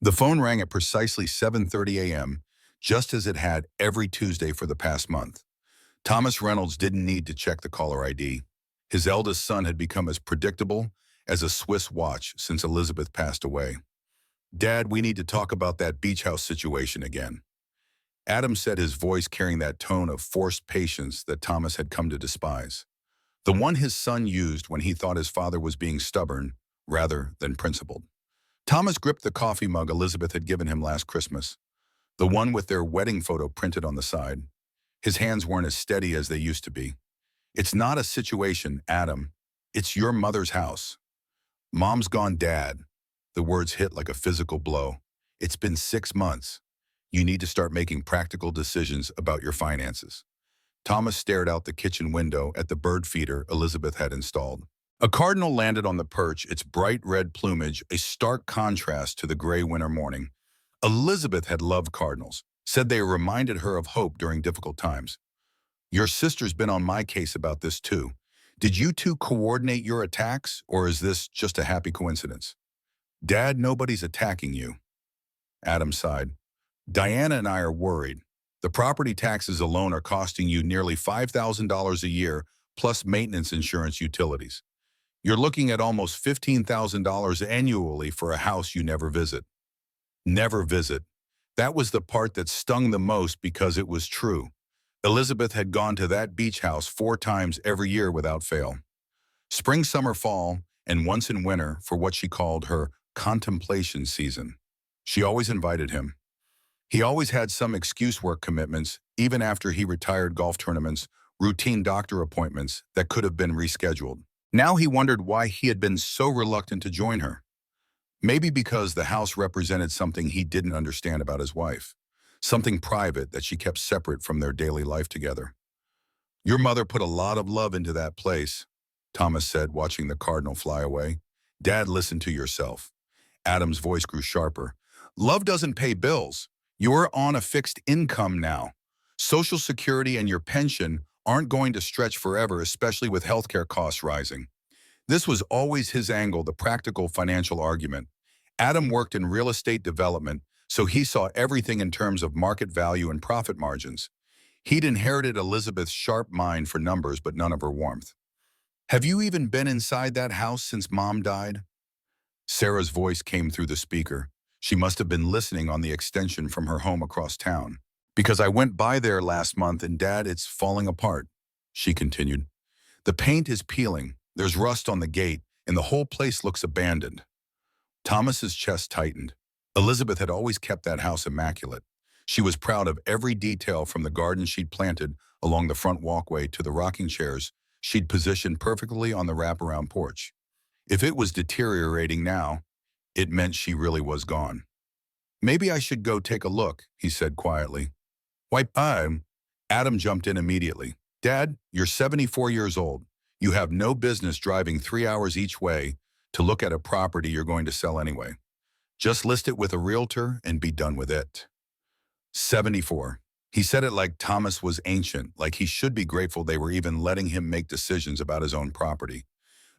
The phone rang at precisely 7:30 a.m., just as it had every Tuesday for the past month. Thomas Reynolds didn't need to check the caller ID. His eldest son had become as predictable as a Swiss watch since Elizabeth passed away. "Dad, we need to talk about that beach house situation again." Adam said, his voice carrying that tone of forced patience that Thomas had come to despise. The one his son used when he thought his father was being stubborn rather than principled. Thomas gripped the coffee mug Elizabeth had given him last Christmas, the one with their wedding photo printed on the side. His hands weren't as steady as they used to be. "It's not a situation, Adam. It's your mother's house." "Mom's gone, Dad." The words hit like a physical blow. "It's been 6 months. You need to start making practical decisions about your finances." Thomas stared out the kitchen window at the bird feeder Elizabeth had installed. A cardinal landed on the perch, its bright red plumage a stark contrast to the gray winter morning. Elizabeth had loved cardinals, said they reminded her of hope during difficult times. "Your sister's been on my case about this too. Did you two coordinate your attacks, or is this just a happy coincidence?" "Dad, nobody's attacking you." Adam sighed. "Diana and I are worried. The property taxes alone are costing you nearly $5,000 a year, plus maintenance, insurance, utilities. You're looking at almost $15,000 annually for a house you never visit." Never visit. That was the part that stung the most because it was true. Elizabeth had gone to that beach house 4 times every year without fail. Spring, summer, fall, and once in winter for what she called her contemplation season. She always invited him. He always had some excuse: work commitments, even after he retired, golf tournaments, routine doctor appointments that could have been rescheduled. Now he wondered why he had been so reluctant to join her. Maybe because the house represented something he didn't understand about his wife, something private that she kept separate from their daily life together. "Your mother put a lot of love into that place," Thomas said, watching the cardinal fly away. "Dad, listen to yourself." Adam's voice grew sharper. "Love doesn't pay bills. You're on a fixed income now. Social Security and your pension aren't going to stretch forever, especially with healthcare costs rising." This was always his angle, the practical financial argument. Adam worked in real estate development, so he saw everything in terms of market value and profit margins. He'd inherited Elizabeth's sharp mind for numbers, but none of her warmth. "Have you even been inside that house since Mom died?" Sarah's voice came through the speaker. She must have been listening on the extension from her home across town. "Because I went by there last month, and Dad, it's falling apart," she continued. "The paint is peeling, there's rust on the gate, and the whole place looks abandoned." Thomas's chest tightened. Elizabeth had always kept that house immaculate. She was proud of every detail, from the garden she'd planted along the front walkway to the rocking chairs she'd positioned perfectly on the wraparound porch. If it was deteriorating now, it meant she really was gone. "Maybe I should go take a look," he said quietly. "Why, Adam jumped in immediately. "Dad, you're 74 years old. You have no business driving 3 hours each way to look at a property you're going to sell anyway. Just list it with a realtor and be done with it." 74. He said it like Thomas was ancient, like he should be grateful they were even letting him make decisions about his own property.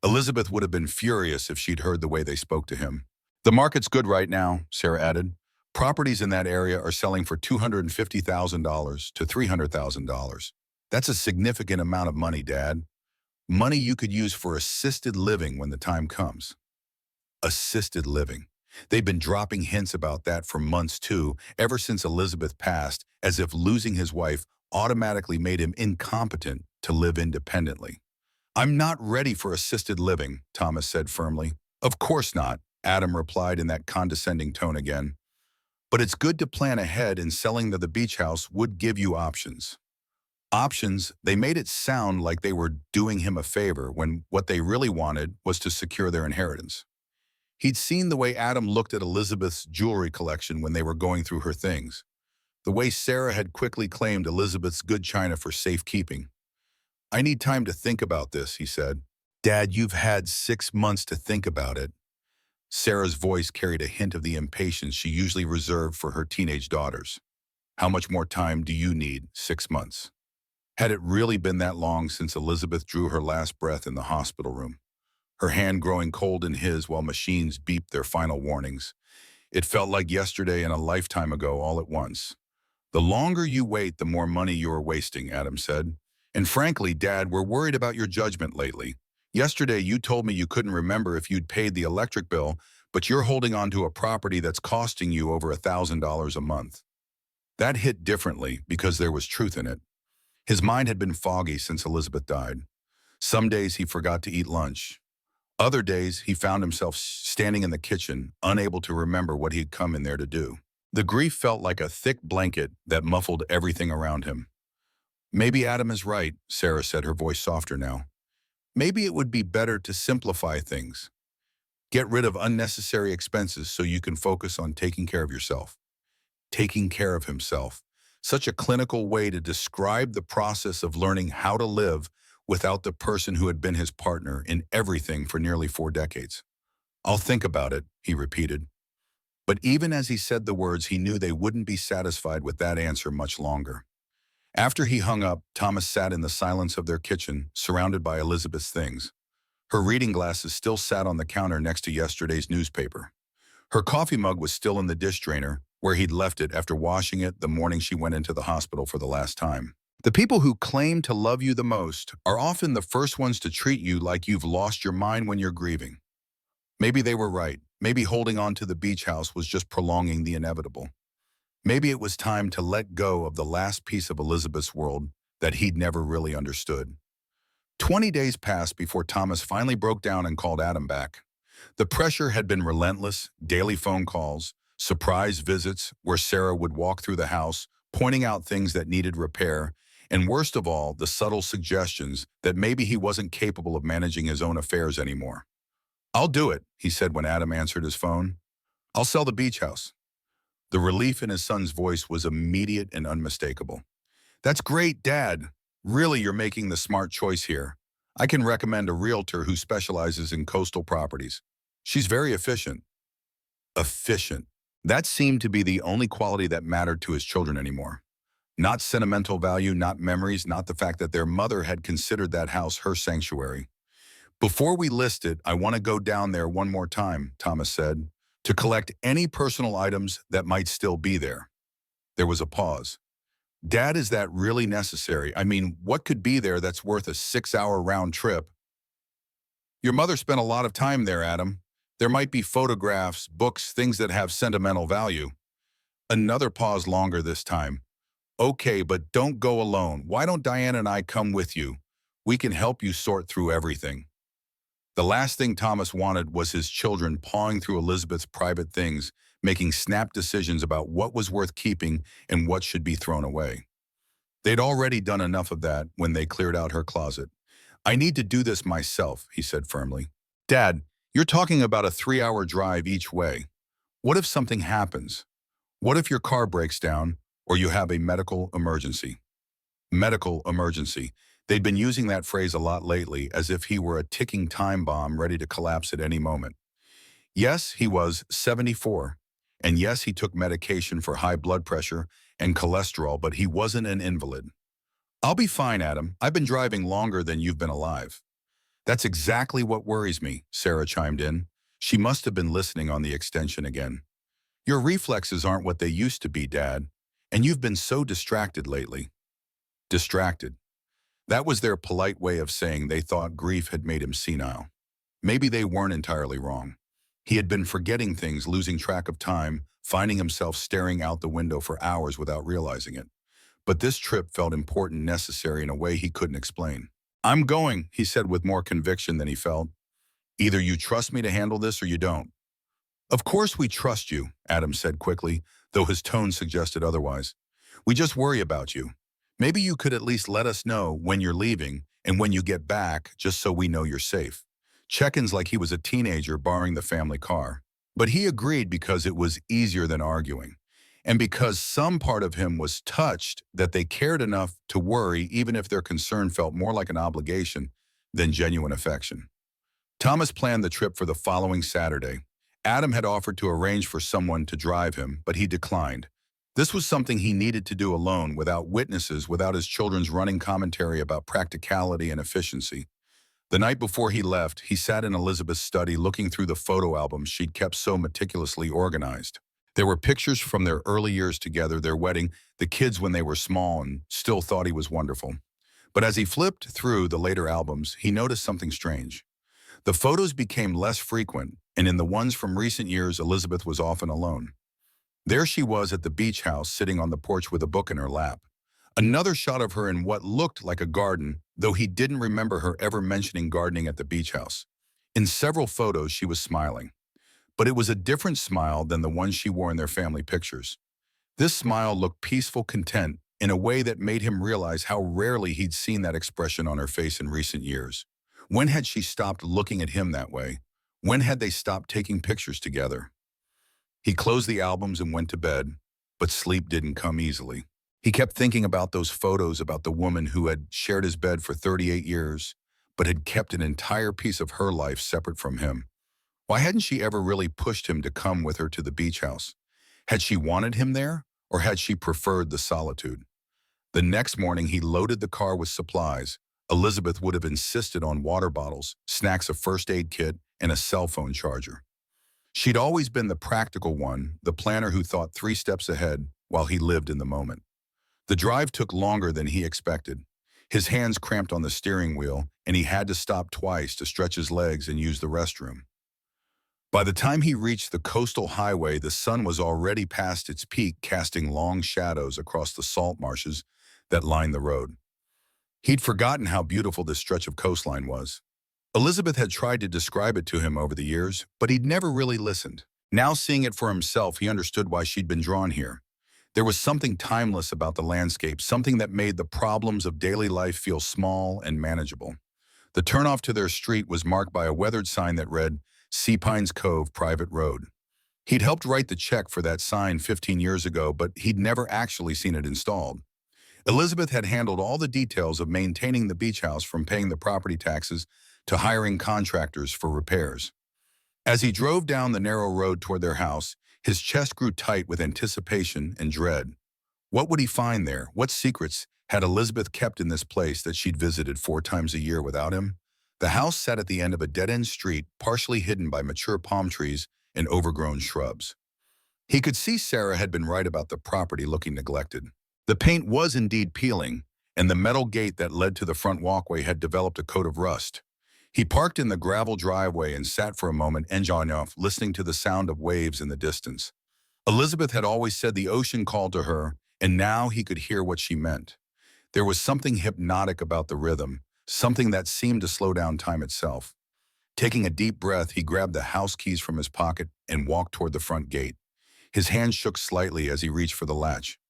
Elizabeth would have been furious if she'd heard the way they spoke to him. "The market's good right now," Sarah added. "Properties in that area are selling for $250,000 to $300,000. That's a significant amount of money, Dad. Money you could use for assisted living when the time comes." Assisted living. They'd been dropping hints about that for months too, ever since Elizabeth passed, as if losing his wife automatically made him incompetent to live independently. "I'm not ready for assisted living," Thomas said firmly. "Of course not," Adam replied in that condescending tone again. "But it's good to plan ahead, and selling the beach house would give you options." Options. They made it sound like they were doing him a favor, when what they really wanted was to secure their inheritance. He'd seen the way Adam looked at Elizabeth's jewelry collection when they were going through her things, the way Sarah had quickly claimed Elizabeth's good china for safekeeping. "I need time to think about this," he said. "Dad, you've had 6 months to think about it." Sarah's voice carried a hint of the impatience she usually reserved for her teenage daughters. "How much more time do you need? 6 months?" Had it really been that long since Elizabeth drew her last breath in the hospital room, her hand growing cold in his while machines beeped their final warnings? It felt like yesterday and a lifetime ago all at once. The longer you wait, the more money you're wasting, Adam said. And frankly, Dad, we're worried about your judgment lately. Yesterday, you told me you couldn't remember if you'd paid the electric bill, but you're holding on to a property that's costing you over $1,000 a month. That hit differently because there was truth in it. His mind had been foggy since Elizabeth died. Some days he forgot to eat lunch. Other days, he found himself standing in the kitchen, unable to remember what he'd come in there to do. The grief felt like a thick blanket that muffled everything around him. Maybe Adam is right, Sarah said, her voice softer now. Maybe it would be better to simplify things. Get rid of unnecessary expenses so you can focus on taking care of yourself. Taking care of himself. Such a clinical way to describe the process of learning how to live without the person who had been his partner in everything for nearly 4 decades. I'll think about it, he repeated. But even as he said the words, he knew they wouldn't be satisfied with that answer much longer. After he hung up, Thomas sat in the silence of their kitchen, surrounded by Elizabeth's things. Her reading glasses still sat on the counter next to yesterday's newspaper. Her coffee mug was still in the dish drainer, where he'd left it after washing it the morning she went into the hospital for the last time. The people who claim to love you the most are often the first ones to treat you like you've lost your mind when you're grieving. Maybe they were right. Maybe holding on to the beach house was just prolonging the inevitable. Maybe it was time to let go of the last piece of Elizabeth's world that he'd never really understood. 20 days passed before Thomas finally broke down and called Adam back. The pressure had been relentless, daily phone calls, surprise visits where Sarah would walk through the house, pointing out things that needed repair, and worst of all, the subtle suggestions that maybe he wasn't capable of managing his own affairs anymore. I'll do it, he said when Adam answered his phone. I'll sell the beach house. The relief in his son's voice was immediate and unmistakable. That's great, Dad. Really, you're making the smart choice here. I can recommend a realtor who specializes in coastal properties. She's very efficient. Efficient. That seemed to be the only quality that mattered to his children anymore. Not sentimental value, not memories, not the fact that their mother had considered that house her sanctuary. Before we list it, I want to go down there one more time, Thomas said, to collect any personal items that might still be there. There was a pause. Dad, is that really necessary? I mean, what could be there that's worth a 6-hour round trip? Your mother spent a lot of time there, Adam. There might be photographs, books, things that have sentimental value. Another pause longer this time. Okay, but don't go alone. Why don't Diane and I come with you? We can help you sort through everything. The last thing Thomas wanted was his children pawing through Elizabeth's private things, making snap decisions about what was worth keeping and what should be thrown away. They'd already done enough of that when they cleared out her closet. I need to do this myself, he said firmly. Dad, you're talking about a 3-hour drive each way. What if something happens? What if your car breaks down or you have a medical emergency? Medical emergency. They'd been using that phrase a lot lately, as if he were a ticking time bomb ready to collapse at any moment. Yes, he was 74. And yes, he took medication for high blood pressure and cholesterol, but he wasn't an invalid. I'll be fine, Adam. I've been driving longer than you've been alive. That's exactly what worries me, Sarah chimed in. She must have been listening on the extension again. Your reflexes aren't what they used to be, Dad. And you've been so distracted lately. Distracted. That was their polite way of saying they thought grief had made him senile. Maybe they weren't entirely wrong. He had been forgetting things, losing track of time, finding himself staring out the window for hours without realizing it. But this trip felt important, necessary in a way he couldn't explain. I'm going, he said with more conviction than he felt. Either you trust me to handle this or you don't. Of course we trust you, Adam said quickly, though his tone suggested otherwise. We just worry about you. Maybe you could at least let us know when you're leaving and when you get back, just so we know you're safe. Check-ins like he was a teenager borrowing the family car. But he agreed because it was easier than arguing. And because some part of him was touched that they cared enough to worry, even if their concern felt more like an obligation than genuine affection. Thomas planned the trip for the following Saturday. Adam had offered to arrange for someone to drive him, but he declined. This was something he needed to do alone, without witnesses, without his children's running commentary about practicality and efficiency. The night before he left, he sat in Elizabeth's study looking through the photo albums she'd kept so meticulously organized. There were pictures from their early years together, their wedding, the kids when they were small and still thought he was wonderful. But as he flipped through the later albums, he noticed something strange. The photos became less frequent, and in the ones from recent years, Elizabeth was often alone. There she was at the beach house, sitting on the porch with a book in her lap. Another shot of her in what looked like a garden, though he didn't remember her ever mentioning gardening at the beach house. In several photos, she was smiling. But it was a different smile than the one she wore in their family pictures. This smile looked peaceful, content, in a way that made him realize how rarely he'd seen that expression on her face in recent years. When had she stopped looking at him that way? When had they stopped taking pictures together? He closed the albums and went to bed, but sleep didn't come easily. He kept thinking about those photos, about the woman who had shared his bed for 38 years, but had kept an entire piece of her life separate from him. Why hadn't she ever really pushed him to come with her to the beach house? Had she wanted him there, or had she preferred the solitude? The next morning, he loaded the car with supplies. Elizabeth would have insisted on water bottles, snacks, a first aid kit, and a cell phone charger. She'd always been the practical one, the planner who thought 3 steps ahead while he lived in the moment. The drive took longer than he expected. His hands cramped on the steering wheel, and he had to stop twice to stretch his legs and use the restroom. By the time he reached the coastal highway, the sun was already past its peak, casting long shadows across the salt marshes that lined the road. He'd forgotten how beautiful this stretch of coastline was. Elizabeth had tried to describe it to him over the years, but he'd never really listened. Now, seeing it for himself, he understood why she'd been drawn here. There was something timeless about the landscape, something that made the problems of daily life feel small and manageable. The turnoff to their street was marked by a weathered sign that read, Sea Pines Cove Private Road. He'd helped write the check for that sign 15 years ago, but he'd never actually seen it installed. Elizabeth had handled all the details of maintaining the beach house, from paying the property taxes to hiring contractors for repairs. As he drove down the narrow road toward their house, his chest grew tight with anticipation and dread. What would he find there? What secrets had Elizabeth kept in this place that she'd visited 4 times a year without him? The house sat at the end of a dead-end street, partially hidden by mature palm trees and overgrown shrubs. He could see Sarah had been right about the property looking neglected. The paint was indeed peeling, and the metal gate that led to the front walkway had developed a coat of rust. He parked in the gravel driveway and sat for a moment, engine off, listening to the sound of waves in the distance. Elizabeth had always said the ocean called to her, and now he could hear what she meant. There was something hypnotic about the rhythm, something that seemed to slow down time itself. Taking a deep breath, he grabbed the house keys from his pocket and walked toward the front gate. His hand shook slightly as he reached for the latch.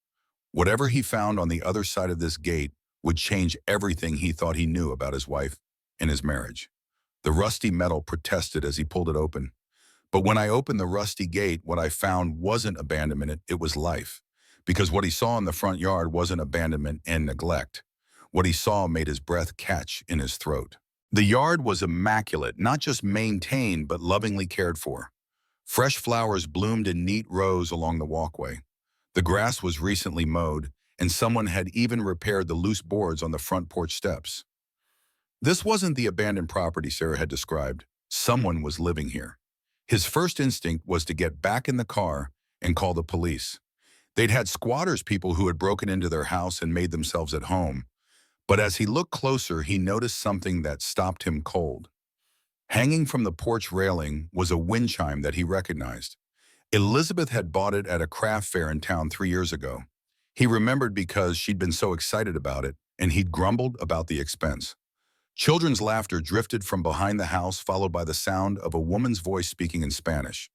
Whatever he found on the other side of this gate would change everything he thought he knew about his wife and his marriage. The rusty metal protested as he pulled it open. But when I opened the rusty gate, what I found wasn't abandonment, it was life. Because what he saw in the front yard wasn't abandonment and neglect. What he saw made his breath catch in his throat. The yard was immaculate, not just maintained, but lovingly cared for. Fresh flowers bloomed in neat rows along the walkway. The grass was recently mowed, and someone had even repaired the loose boards on the front porch steps. This wasn't the abandoned property Sarah had described. Someone was living here. His first instinct was to get back in the car and call the police. They'd had squatters, people who had broken into their house and made themselves at home. But as he looked closer, he noticed something that stopped him cold. Hanging from the porch railing was a wind chime that he recognized. Elizabeth had bought it at a craft fair in town 3 years ago. He remembered because she'd been so excited about it, and he'd grumbled about the expense. Children's laughter drifted from behind the house, followed by the sound of a woman's voice speaking in Spanish.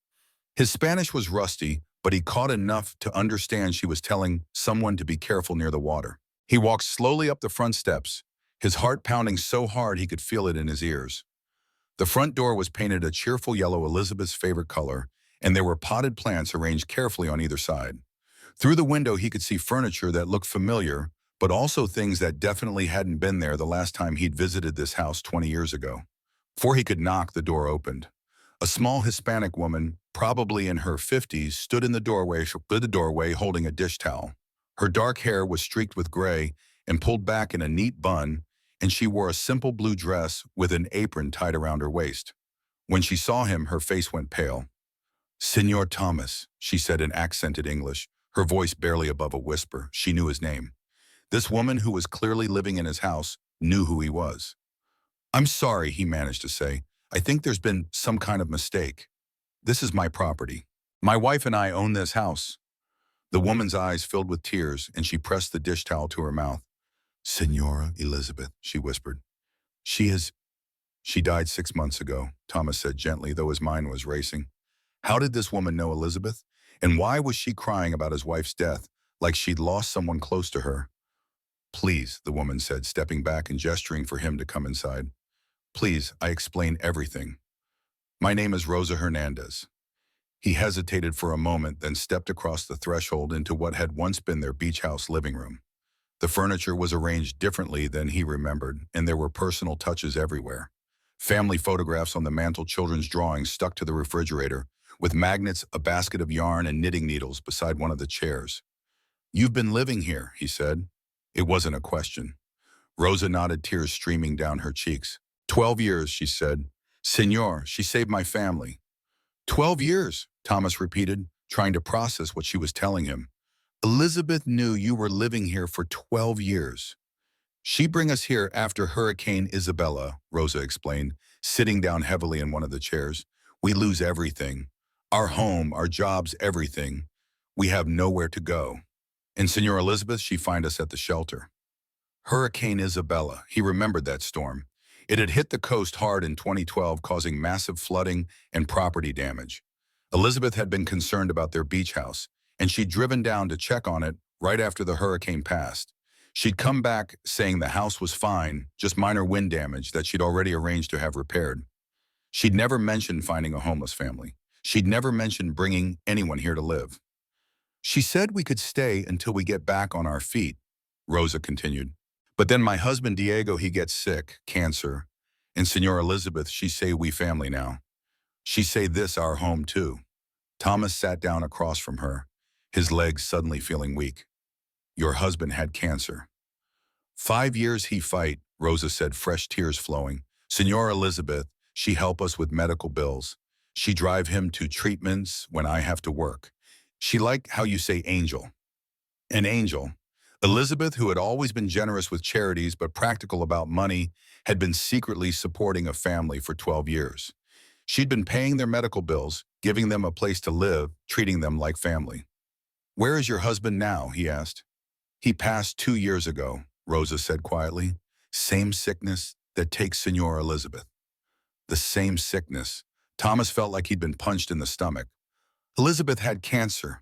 His Spanish was rusty, but he caught enough to understand she was telling someone to be careful near the water. He walked slowly up the front steps, his heart pounding so hard he could feel it in his ears. The front door was painted a cheerful yellow, Elizabeth's favorite color, and there were potted plants arranged carefully on either side. Through the window, he could see furniture that looked familiar, but also things that definitely hadn't been there the last time he'd visited this house 20 years ago. Before he could knock, the door opened. A small Hispanic woman, probably in her 50s, stood in the doorway holding a dish towel. Her dark hair was streaked with gray and pulled back in a neat bun, and she wore a simple blue dress with an apron tied around her waist. When she saw him, her face went pale. Senor Thomas, she said in accented English, her voice barely above a whisper. She knew his name. This woman who was clearly living in his house knew who he was. I'm sorry, he managed to say. I think there's been some kind of mistake. This is my property. My wife and I own this house. The woman's eyes filled with tears, and she pressed the dish towel to her mouth. Senora Elizabeth, she whispered. She died 6 months ago, Thomas said gently, though his mind was racing. How did this woman know Elizabeth? And why was she crying about his wife's death, like she'd lost someone close to her? Please, the woman said, stepping back and gesturing for him to come inside. Please, I explain everything. My name is Rosa Hernandez. He hesitated for a moment, then stepped across the threshold into what had once been their beach house living room. The furniture was arranged differently than he remembered, and there were personal touches everywhere. Family photographs on the mantel, children's drawings stuck to the refrigerator, with magnets, a basket of yarn, and knitting needles beside one of the chairs. You've been living here, he said. It wasn't a question. Rosa nodded, tears streaming down her cheeks. 12 years, she said. Senor, she saved my family. 12 years, Thomas repeated, trying to process what she was telling him. Elizabeth knew you were living here for 12 years. She bring us here after Hurricane Isabella, Rosa explained, sitting down heavily in one of the chairs. We lose everything. Our home, our jobs, everything. We have nowhere to go. And Senor Elizabeth, she find us at the shelter. Hurricane Isabella, he remembered that storm. It had hit the coast hard in 2012, causing massive flooding and property damage. Elizabeth had been concerned about their beach house, and she'd driven down to check on it right after the hurricane passed. She'd come back saying the house was fine, just minor wind damage that she'd already arranged to have repaired. She'd never mentioned finding a homeless family. She'd never mentioned bringing anyone here to live. She said we could stay until we get back on our feet, Rosa continued. But then my husband Diego, he gets sick, cancer. And Senora Elizabeth, she say we family now. She say this our home too. Thomas sat down across from her, his legs suddenly feeling weak. Your husband had cancer. 5 years he fight, Rosa said, fresh tears flowing. Senora Elizabeth, she help us with medical bills. She drive him to treatments when I have to work. She like how you say angel. An angel. Elizabeth, who had always been generous with charities but practical about money, had been secretly supporting a family for 12 years. She'd been paying their medical bills, giving them a place to live, treating them like family. Where is your husband now? He asked. He passed 2 years ago, Rosa said quietly. Same sickness that takes Senora Elizabeth. The same sickness. Thomas felt like he'd been punched in the stomach. Elizabeth had cancer.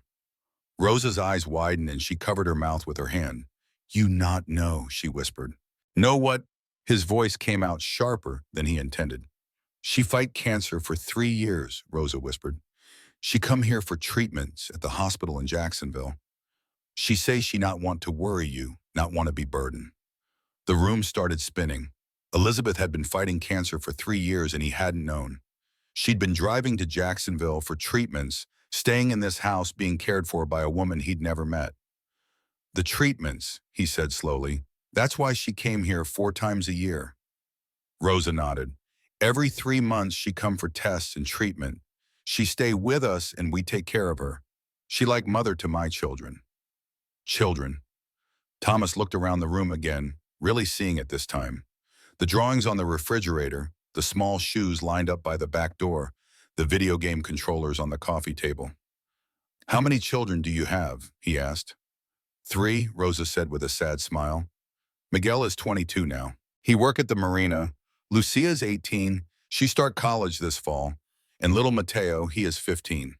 Rosa's eyes widened and she covered her mouth with her hand. You not know, she whispered. Know what? His voice came out sharper than he intended. She fight cancer for 3 years, Rosa whispered. She come here for treatments at the hospital in Jacksonville. She say she not want to worry you, not want to be burdened. The room started spinning. Elizabeth had been fighting cancer for 3 years and he hadn't known. She'd been driving to Jacksonville for treatments, staying in this house being cared for by a woman he'd never met. The treatments, he said slowly. That's why she came here 4 times a year. Rosa nodded. Every 3 months she come for tests and treatment. She stay with us and we take care of her. She like mother to my children. Children. Thomas looked around the room again, really seeing it this time. The drawings on the refrigerator, the small shoes lined up by the back door, the video game controllers on the coffee table. How many children do you have? He asked. 3, Rosa said with a sad smile. Miguel is 22 now. He work at the marina. Lucia's 18. She start college this fall. And little Mateo, he is 15.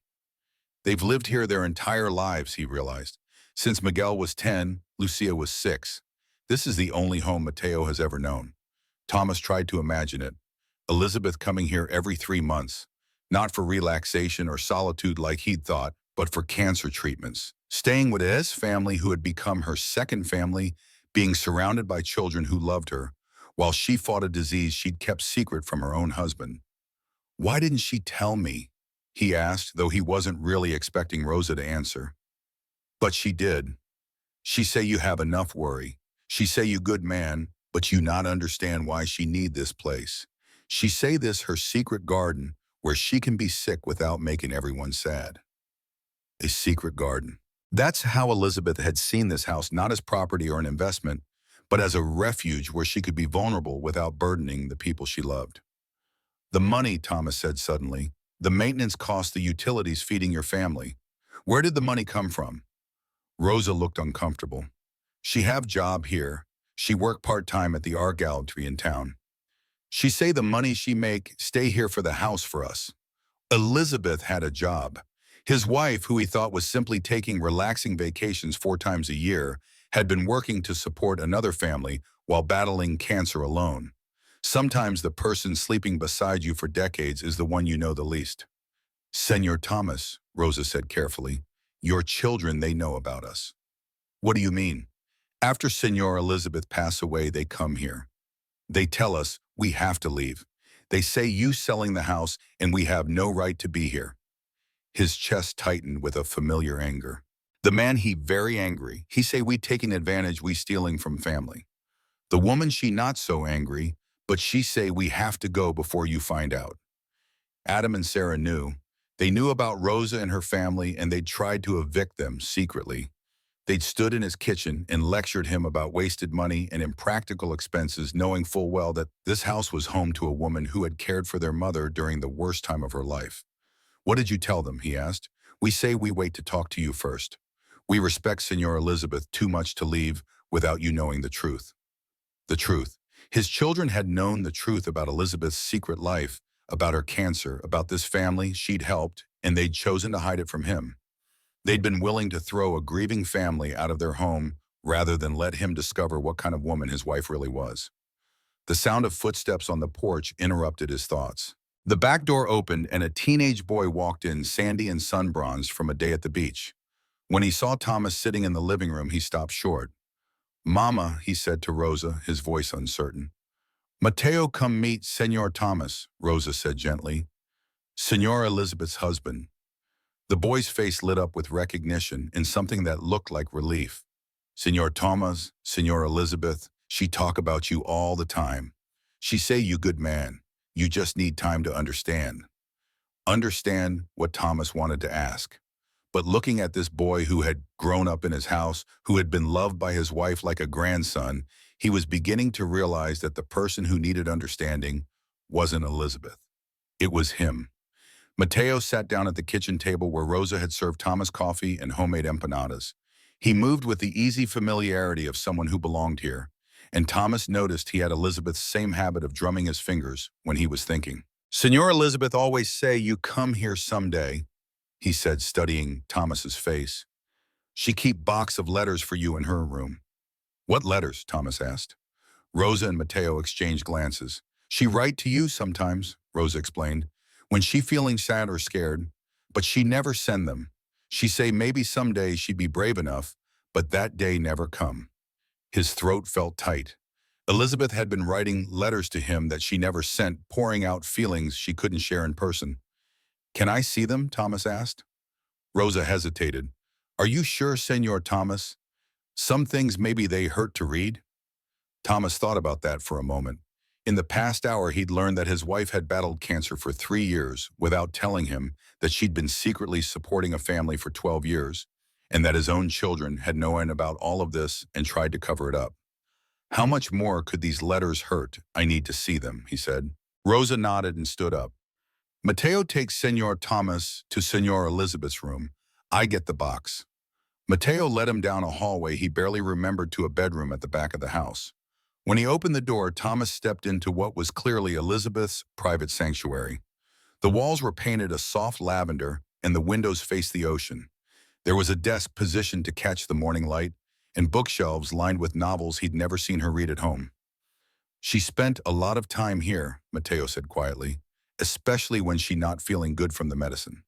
They've lived here their entire lives, he realized. Since Miguel was 10, Lucia was 6. This is the only home Mateo has ever known. Thomas tried to imagine it. Elizabeth coming here every 3 months, not for relaxation or solitude like he'd thought, but for cancer treatments. Staying with his family who had become her second family, being surrounded by children who loved her, while she fought a disease she'd kept secret from her own husband. Why didn't she tell me? He asked, though he wasn't really expecting Rosa to answer. But she did. She say you have enough worry. She say you good man, but you not understand why she need this place. She say this her secret garden, where she can be sick without making everyone sad. A secret garden. That's how Elizabeth had seen this house, not as property or an investment, but as a refuge where she could be vulnerable without burdening the people she loved. The money, Thomas said suddenly. The maintenance costs, the utilities feeding your family. Where did the money come from? Rosa looked uncomfortable. She have job here. She work part-time at the art gallery in town. She say the money she make stay here for the house for us. Elizabeth had a job. His wife, who he thought was simply taking relaxing vacations 4 times a year, had been working to support another family while battling cancer alone. Sometimes the person sleeping beside you for decades is the one you know the least. Senor Thomas, Rosa said carefully, your children, they know about us. What do you mean? After Senor Elizabeth passed away, they come here. They tell us we have to leave. They say you selling the house and we have no right to be here. His chest tightened with a familiar anger. The man he very angry. He say we taking advantage, we stealing from family. The woman she not so angry, but she say we have to go before you find out. Adam and Sarah knew. They knew about Rosa and her family, and they'd tried to evict them secretly. They'd stood in his kitchen and lectured him about wasted money and impractical expenses, knowing full well that this house was home to a woman who had cared for their mother during the worst time of her life. What did you tell them? He asked. We say we wait to talk to you first. We respect Senor Elizabeth too much to leave without you knowing the truth. The truth. His children had known the truth about Elizabeth's secret life, about her cancer, about this family she'd helped, and they'd chosen to hide it from him. They'd been willing to throw a grieving family out of their home rather than let him discover what kind of woman his wife really was. The sound of footsteps on the porch interrupted his thoughts. The back door opened and a teenage boy walked in, sandy and sun-bronzed from a day at the beach. When he saw Thomas sitting in the living room, he stopped short. Mama, he said to Rosa, his voice uncertain. Mateo, come meet Senor Thomas, Rosa said gently. Senor Elizabeth's husband. The boy's face lit up with recognition and something that looked like relief. Senor Thomas, Senor Elizabeth, she talk about you all the time. She say you good man. You just need time to understand. Understand what Thomas wanted to ask. But looking at this boy who had grown up in his house, who had been loved by his wife like a grandson, he was beginning to realize that the person who needed understanding wasn't Elizabeth. It was him. Mateo sat down at the kitchen table where Rosa had served Thomas coffee and homemade empanadas. He moved with the easy familiarity of someone who belonged here, and Thomas noticed he had Elizabeth's same habit of drumming his fingers when he was thinking. Senor Elizabeth always say you come here someday, he said, studying Thomas's face. She keep box of letters for you in her room. What letters? Thomas asked. Rosa and Mateo exchanged glances. She write to you sometimes, Rosa explained, when she feeling sad or scared, but she never send them. She say maybe someday she'd be brave enough, but that day never come. His throat felt tight. Elizabeth had been writing letters to him that she never sent, pouring out feelings she couldn't share in person. Can I see them? Thomas asked. Rosa hesitated. Are you sure, Senor Thomas? Some things maybe they hurt to read? Thomas thought about that for a moment. In the past hour, he'd learned that his wife had battled cancer for 3 years without telling him that she'd been secretly supporting a family for 12 years, and that his own children had known about all of this and tried to cover it up. How much more could these letters hurt? I need to see them, he said. Rosa nodded and stood up. Mateo takes Senor Thomas to Senor Elizabeth's room. I get the box. Mateo led him down a hallway he barely remembered to a bedroom at the back of the house. When he opened the door, Thomas stepped into what was clearly Elizabeth's private sanctuary. The walls were painted a soft lavender and the windows faced the ocean. There was a desk positioned to catch the morning light and bookshelves lined with novels he'd never seen her read at home. She spent a lot of time here, Mateo said quietly, especially when she not feeling good from the medicine.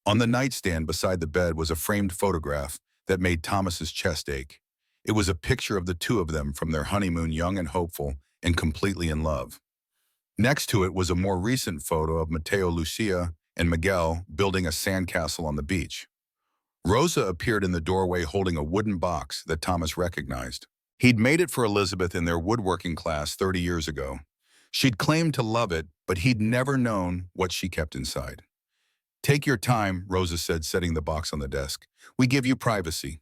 On the nightstand beside the bed was a framed photograph that made Thomas's chest ache. It was a picture of the two of them from their honeymoon, young and hopeful and completely in love. Next to it was a more recent photo of Mateo, Lucia, and Miguel building a sandcastle on the beach. Rosa appeared in the doorway holding a wooden box that Thomas recognized. He'd made it for Elizabeth in their woodworking class 30 years ago. She'd claimed to love it, but he'd never known what she kept inside. Take your time, Rosa said, setting the box on the desk. We give you privacy.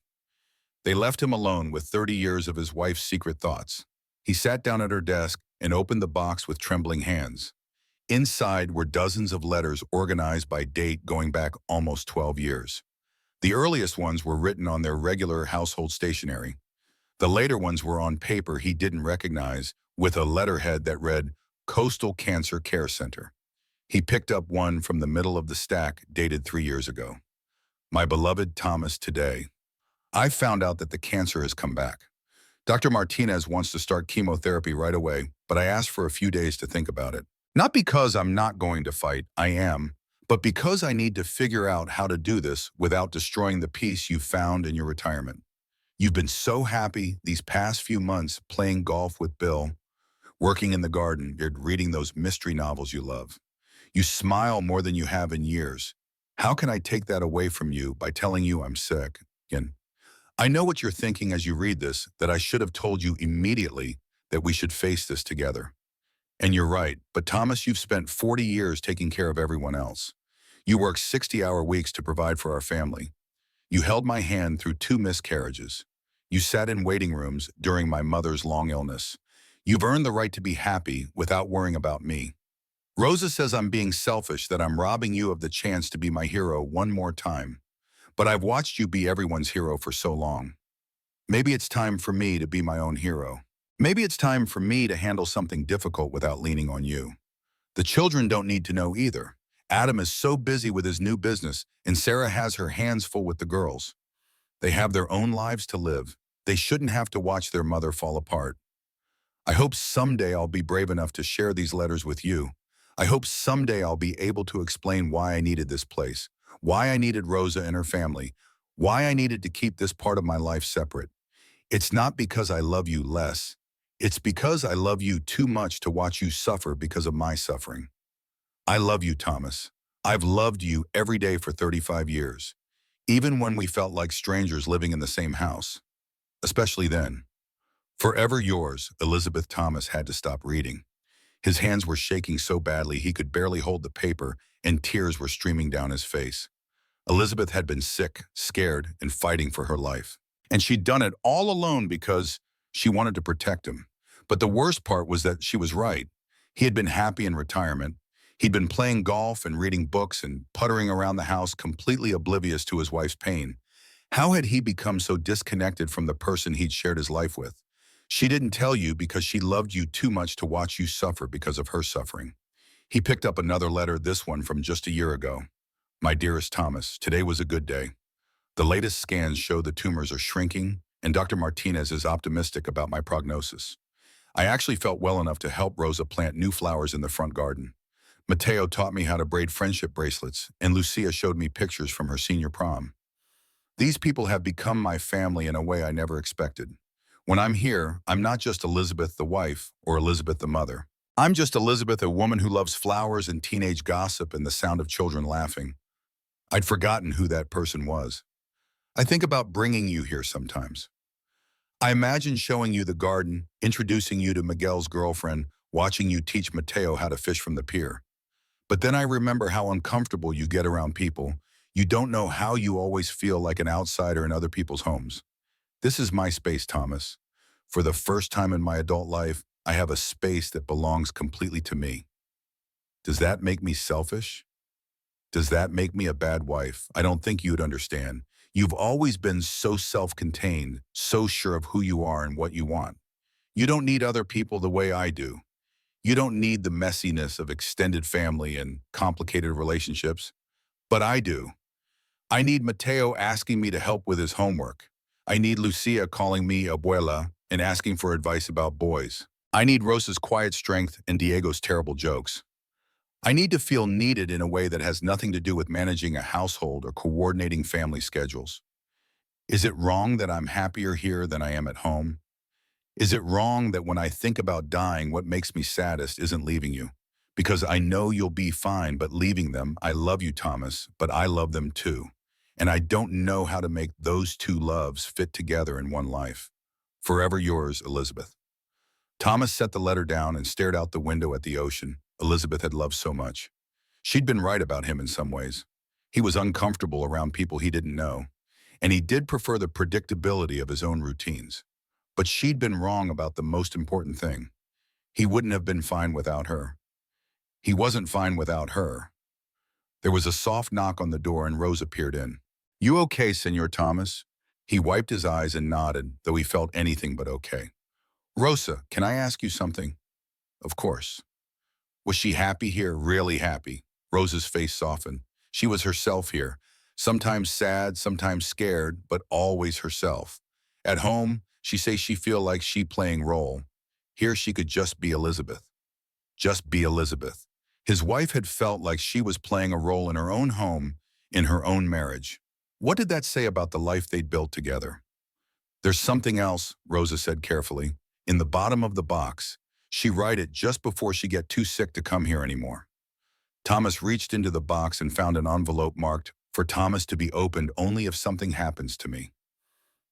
They left him alone with 30 years of his wife's secret thoughts. He sat down at her desk and opened the box with trembling hands. Inside were dozens of letters organized by date going back almost 12 years. The earliest ones were written on their regular household stationery. The later ones were on paper he didn't recognize, with a letterhead that read, Coastal Cancer Care Center. He picked up one from the middle of the stack, dated 3 years ago. My beloved Thomas, today, I found out that the cancer has come back. Dr. Martinez wants to start chemotherapy right away, but I asked for a few days to think about it. Not because I'm not going to fight, I am, but because I need to figure out how to do this without destroying the peace you found in your retirement. You've been so happy these past few months playing golf with Bill, working in the garden, you're reading those mystery novels you love. You smile more than you have in years. How can I take that away from you by telling you I'm sick? And I know what you're thinking as you read this, that I should have told you immediately that we should face this together. And you're right, but Thomas, you've spent 40 years taking care of everyone else. You worked 60-hour weeks to provide for our family. You held my hand through 2 miscarriages. You sat in waiting rooms during my mother's long illness. You've earned the right to be happy without worrying about me. Rosa says I'm being selfish, that I'm robbing you of the chance to be my hero one more time. But I've watched you be everyone's hero for so long. Maybe it's time for me to be my own hero. Maybe it's time for me to handle something difficult without leaning on you. The children don't need to know either. Adam is so busy with his new business, and Sarah has her hands full with the girls. They have their own lives to live. They shouldn't have to watch their mother fall apart. I hope someday I'll be brave enough to share these letters with you. I hope someday I'll be able to explain why I needed this place, why I needed Rosa and her family, why I needed to keep this part of my life separate. It's not because I love you less. It's because I love you too much to watch you suffer because of my suffering. I love you, Thomas. I've loved you every day for 35 years, even when we felt like strangers living in the same house. Especially then. Forever yours, Elizabeth. Thomas had to stop reading. His hands were shaking so badly he could barely hold the paper, and tears were streaming down his face. Elizabeth had been sick, scared, and fighting for her life. And she'd done it all alone because she wanted to protect him. But the worst part was that she was right. He had been happy in retirement. He'd been playing golf and reading books and puttering around the house, completely oblivious to his wife's pain. How had he become so disconnected from the person he'd shared his life with? She didn't tell you because she loved you too much to watch you suffer because of her suffering. He picked up another letter, this one from just a year ago. My dearest Thomas, today was a good day. The latest scans show the tumors are shrinking, and Dr. Martinez is optimistic about my prognosis. I actually felt well enough to help Rosa plant new flowers in the front garden. Mateo taught me how to braid friendship bracelets, and Lucia showed me pictures from her senior prom. These people have become my family in a way I never expected. When I'm here, I'm not just Elizabeth the wife or Elizabeth the mother. I'm just Elizabeth, a woman who loves flowers and teenage gossip and the sound of children laughing. I'd forgotten who that person was. I think about bringing you here sometimes. I imagine showing you the garden, introducing you to Miguel's girlfriend, watching you teach Mateo how to fish from the pier. But then I remember how uncomfortable you get around people. You don't know how you always feel like an outsider in other people's homes. This is my space, Thomas. For the first time in my adult life, I have a space that belongs completely to me. Does that make me selfish? Does that make me a bad wife? I don't think you'd understand. You've always been so self-contained, so sure of who you are and what you want. You don't need other people the way I do. You don't need the messiness of extended family and complicated relationships. But I do. I need Mateo asking me to help with his homework. I need Lucia calling me abuela and asking for advice about boys. I need Rosa's quiet strength and Diego's terrible jokes. I need to feel needed in a way that has nothing to do with managing a household or coordinating family schedules. Is it wrong that I'm happier here than I am at home? Is it wrong that when I think about dying, what makes me saddest isn't leaving you? Because I know you'll be fine, but leaving them, I love you, Thomas, but I love them too. And I don't know how to make those two loves fit together in one life. Forever yours, Elizabeth. Thomas set the letter down and stared out the window at the ocean Elizabeth had loved so much. She'd been right about him in some ways. He was uncomfortable around people he didn't know, and he did prefer the predictability of his own routines. But she'd been wrong about the most important thing. He wouldn't have been fine without her. He wasn't fine without her. There was a soft knock on the door and Rose appeared in. "You okay, Senor Thomas?" He wiped his eyes and nodded, though he felt anything but okay. "Rosa, can I ask you something?" "Of course." Was she happy here? Really happy? Rosa's face softened. She was herself here. Sometimes sad, sometimes scared, but always herself. At home, she say she feel like she playing role. Here she could just be Elizabeth. Just be Elizabeth. His wife had felt like she was playing a role in her own home, in her own marriage. What did that say about the life they'd built together? "There's something else," Rosa said carefully. "In the bottom of the box. She write it just before she get too sick to come here anymore." Thomas reached into the box and found an envelope marked, "For Thomas to be opened only if something happens to me."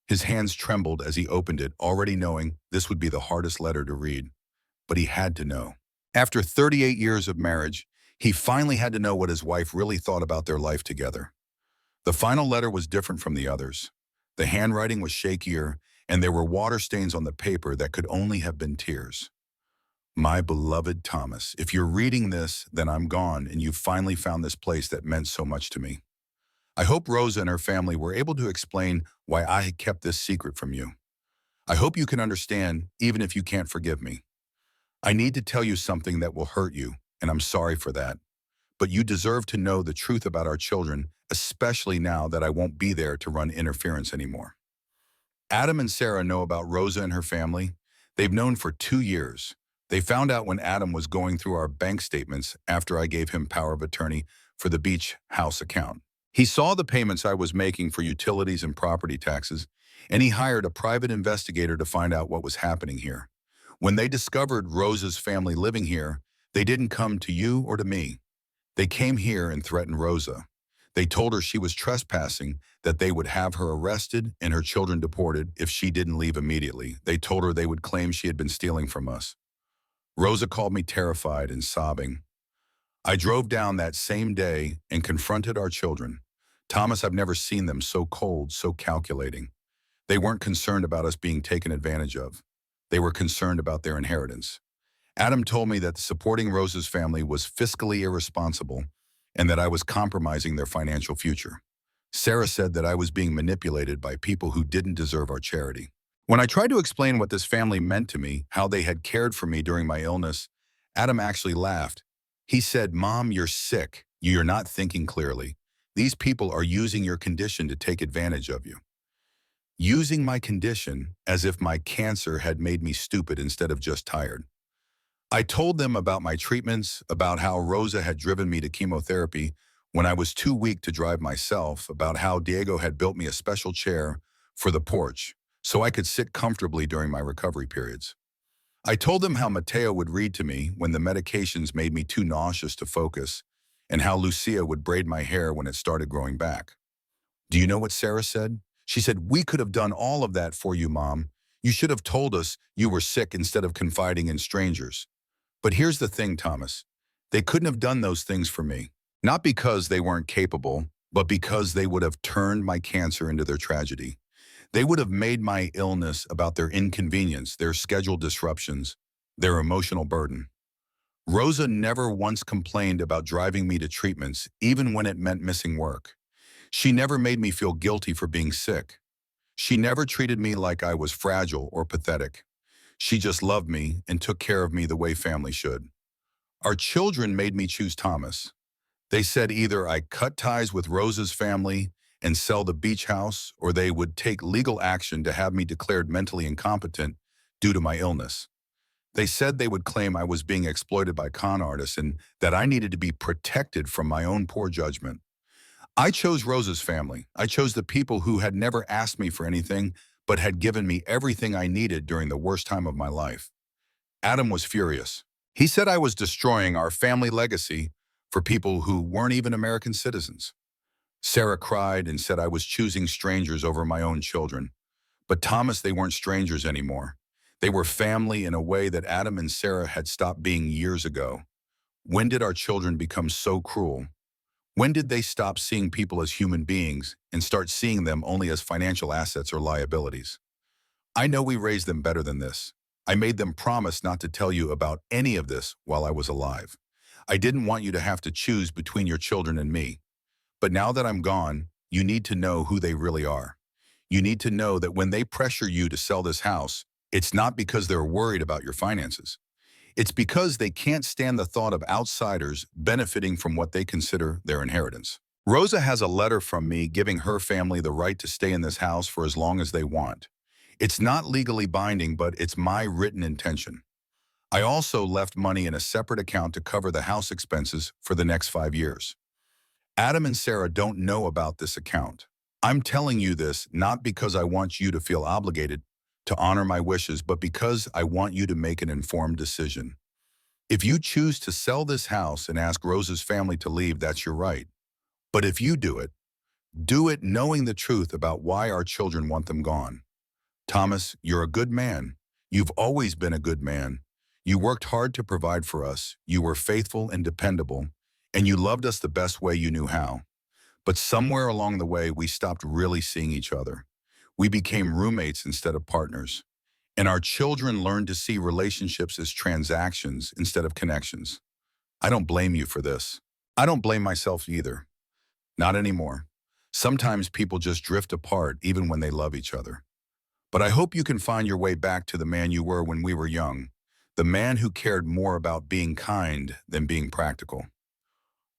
His hands trembled as he opened it, already knowing this would be the hardest letter to read. But he had to know. After 38 years of marriage, he finally had to know what his wife really thought about their life together. The final letter was different from the others. The handwriting was shakier, and there were water stains on the paper that could only have been tears. "My beloved Thomas, if you're reading this, then I'm gone, and you've finally found this place that meant so much to me. I hope Rosa and her family were able to explain why I had kept this secret from you. I hope you can understand, even if you can't forgive me. I need to tell you something that will hurt you, and I'm sorry for that. But you deserve to know the truth about our children, especially now that I won't be there to run interference anymore." Adam and Sarah know about Rosa and her family. They've known for 2 years. They found out when Adam was going through our bank statements after I gave him power of attorney for the beach house account. He saw the payments I was making for utilities and property taxes, and he hired a private investigator to find out what was happening here. When they discovered Rosa's family living here, they didn't come to you or to me. They came here and threatened Rosa. They told her she was trespassing, that they would have her arrested and her children deported if she didn't leave immediately. They told her they would claim she had been stealing from us. Rosa called me terrified and sobbing. I drove down that same day and confronted our children. Thomas, I've never seen them so cold, so calculating. They weren't concerned about us being taken advantage of. They were concerned about their inheritance. Adam told me that supporting Rosa's family was fiscally irresponsible and that I was compromising their financial future. Sarah said that I was being manipulated by people who didn't deserve our charity. When I tried to explain what this family meant to me, how they had cared for me during my illness, Adam actually laughed. He said, "Mom, you're sick. You're not thinking clearly. These people are using your condition to take advantage of you." Using my condition as if my cancer had made me stupid instead of just tired. I told them about my treatments, about how Rosa had driven me to chemotherapy when I was too weak to drive myself, about how Diego had built me a special chair for the porch so I could sit comfortably during my recovery periods. I told them how Mateo would read to me when the medications made me too nauseous to focus, and how Lucia would braid my hair when it started growing back. Do you know what Sarah said? She said, "We could have done all of that for you, Mom. You should have told us you were sick instead of confiding in strangers." But here's the thing, Thomas. They couldn't have done those things for me. Not because they weren't capable, but because they would have turned my cancer into their tragedy. They would have made my illness about their inconvenience, their schedule disruptions, their emotional burden. Rosa never once complained about driving me to treatments, even when it meant missing work. She never made me feel guilty for being sick. She never treated me like I was fragile or pathetic. She just loved me and took care of me the way family should. Our children made me choose Thomas. They said either I cut ties with Rosa's family and sell the beach house, or they would take legal action to have me declared mentally incompetent due to my illness. They said they would claim I was being exploited by con artists and that I needed to be protected from my own poor judgment. I chose Rosa's family. I chose the people who had never asked me for anything, but had given me everything I needed during the worst time of my life. Adam was furious. He said I was destroying our family legacy for people who weren't even American citizens. Sarah cried and said I was choosing strangers over my own children. But Thomas, they weren't strangers anymore. They were family in a way that Adam and Sarah had stopped being years ago. When did our children become so cruel? When did they stop seeing people as human beings and start seeing them only as financial assets or liabilities? I know we raised them better than this. I made them promise not to tell you about any of this while I was alive. I didn't want you to have to choose between your children and me. But now that I'm gone, you need to know who they really are. You need to know that when they pressure you to sell this house, it's not because they're worried about your finances. It's because they can't stand the thought of outsiders benefiting from what they consider their inheritance. Rosa has a letter from me giving her family the right to stay in this house for as long as they want. It's not legally binding, but it's my written intention. I also left money in a separate account to cover the house expenses for the next 5 years. Adam and Sarah don't know about this account. I'm telling you this not because I want you to feel obligated to honor my wishes, but because I want you to make an informed decision. If you choose to sell this house and ask Rosa's family to leave, that's your right. But if you do it knowing the truth about why our children want them gone. Thomas, you're a good man. You've always been a good man. You worked hard to provide for us. You were faithful and dependable, and you loved us the best way you knew how. But somewhere along the way, we stopped really seeing each other. We became roommates instead of partners. And our children learned to see relationships as transactions instead of connections. I don't blame you for this. I don't blame myself either. Not anymore. Sometimes people just drift apart even when they love each other. But I hope you can find your way back to the man you were when we were young, the man who cared more about being kind than being practical.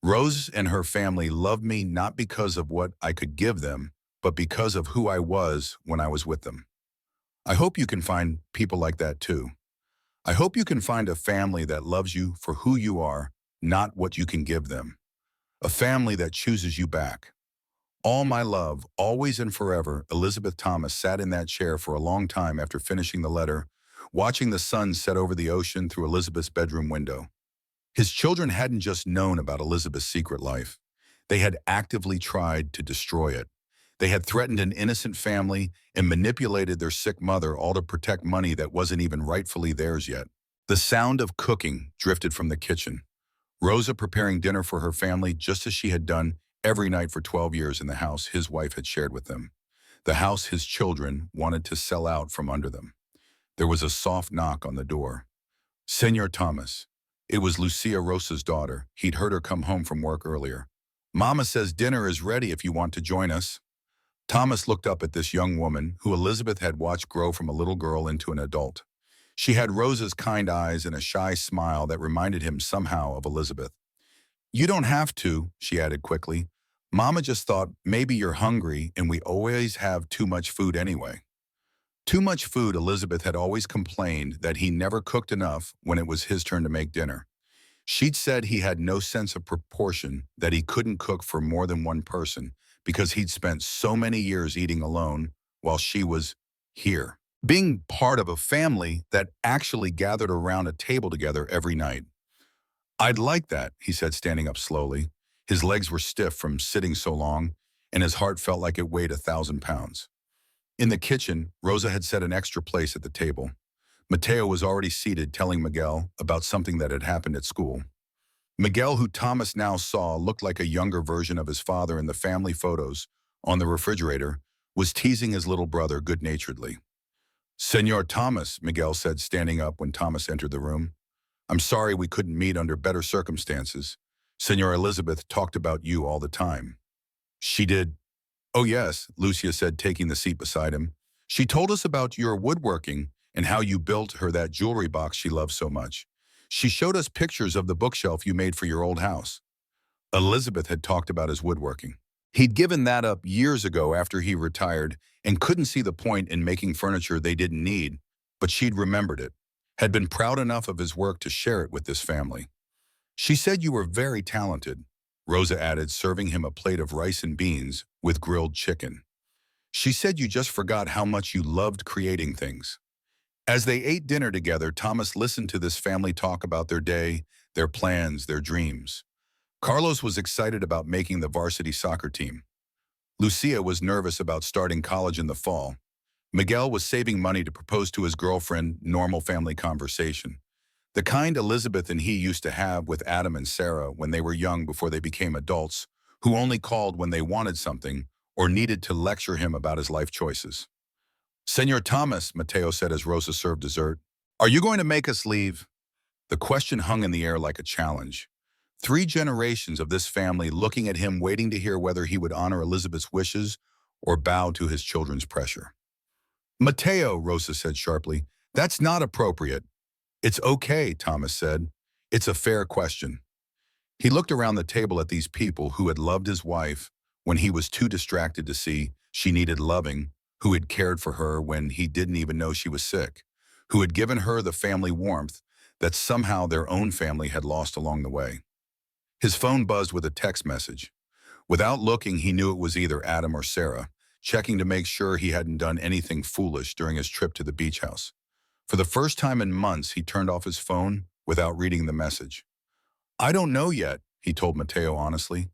Rose and her family loved me not because of what I could give them, but because of who I was when I was with them. I hope you can find people like that too. I hope you can find a family that loves you for who you are, not what you can give them. A family that chooses you back. All my love, always and forever, Elizabeth Thomas sat in that chair for a long time after finishing the letter, watching the sun set over the ocean through Elizabeth's bedroom window. His children hadn't just known about Elizabeth's secret life. They had actively tried to destroy it. They had threatened an innocent family and manipulated their sick mother, all to protect money that wasn't even rightfully theirs yet. The sound of cooking drifted from the kitchen. Rosa preparing dinner for her family just as she had done every night for 12 years in the house his wife had shared with them. The house his children wanted to sell out from under them. There was a soft knock on the door. Senor Thomas. It was Lucia Rosa's daughter. He'd heard her come home from work earlier. Mama says dinner is ready if you want to join us. Thomas looked up at this young woman who Elizabeth had watched grow from a little girl into an adult. She had Rosa's kind eyes and a shy smile that reminded him somehow of Elizabeth. You don't have to, she added quickly. Mama just thought maybe you're hungry and we always have too much food anyway. Too much food, Elizabeth had always complained that he never cooked enough when it was his turn to make dinner. She'd said he had no sense of proportion, that he couldn't cook for more than one person because he'd spent so many years eating alone while she was here, being part of a family that actually gathered around a table together every night. I'd like that, he said, standing up slowly. His legs were stiff from sitting so long, and his heart felt like it weighed 1,000 pounds. In the kitchen, Rosa had set an extra place at the table. Mateo was already seated telling Miguel about something that had happened at school. Miguel, who Thomas now saw looked like a younger version of his father in the family photos on the refrigerator, was teasing his little brother good-naturedly. Senor Thomas, Miguel said, standing up when Thomas entered the room. I'm sorry we couldn't meet under better circumstances. Senor Elizabeth talked about you all the time. She did. Oh yes, Lucia said, taking the seat beside him. She told us about your woodworking and how you built her that jewelry box she loved so much. She showed us pictures of the bookshelf you made for your old house. Elizabeth had talked about his woodworking. He'd given that up years ago after he retired and couldn't see the point in making furniture they didn't need, but she'd remembered it, had been proud enough of his work to share it with this family. She said you were very talented, Rosa added, serving him a plate of rice and beans with grilled chicken. She said you just forgot how much you loved creating things. As they ate dinner together, Thomas listened to this family talk about their day, their plans, their dreams. Carlos was excited about making the varsity soccer team. Lucia was nervous about starting college in the fall. Miguel was saving money to propose to his girlfriend, normal family conversation. The kind Elizabeth and he used to have with Adam and Sarah when they were young before they became adults, who only called when they wanted something or needed to lecture him about his life choices. Senor Thomas, Mateo said as Rosa served dessert, are you going to make us leave? The question hung in the air like a challenge. 3 generations of this family looking at him waiting to hear whether he would honor Elizabeth's wishes or bow to his children's pressure. Mateo, Rosa said sharply, that's not appropriate. It's okay, Thomas said. It's a fair question. He looked around the table at these people who had loved his wife when he was too distracted to see she needed loving, who had cared for her when he didn't even know she was sick, who had given her the family warmth that somehow their own family had lost along the way. His phone buzzed with a text message. Without looking, he knew it was either Adam or Sarah, checking to make sure he hadn't done anything foolish during his trip to the beach house. For the first time in months, he turned off his phone without reading the message. I don't know yet, he told Mateo honestly,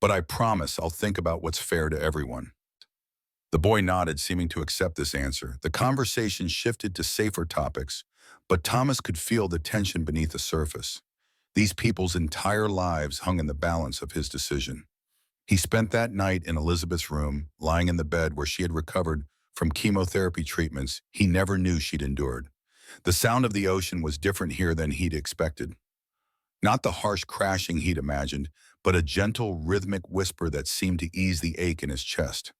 but I promise I'll think about what's fair to everyone. The boy nodded, seeming to accept this answer. The conversation shifted to safer topics, but Thomas could feel the tension beneath the surface. These people's entire lives hung in the balance of his decision. He spent that night in Elizabeth's room, lying in the bed where she had recovered from chemotherapy treatments he never knew she'd endured. The sound of the ocean was different here than he'd expected. Not the harsh crashing he'd imagined, but a gentle, rhythmic whisper that seemed to ease the ache in his chest.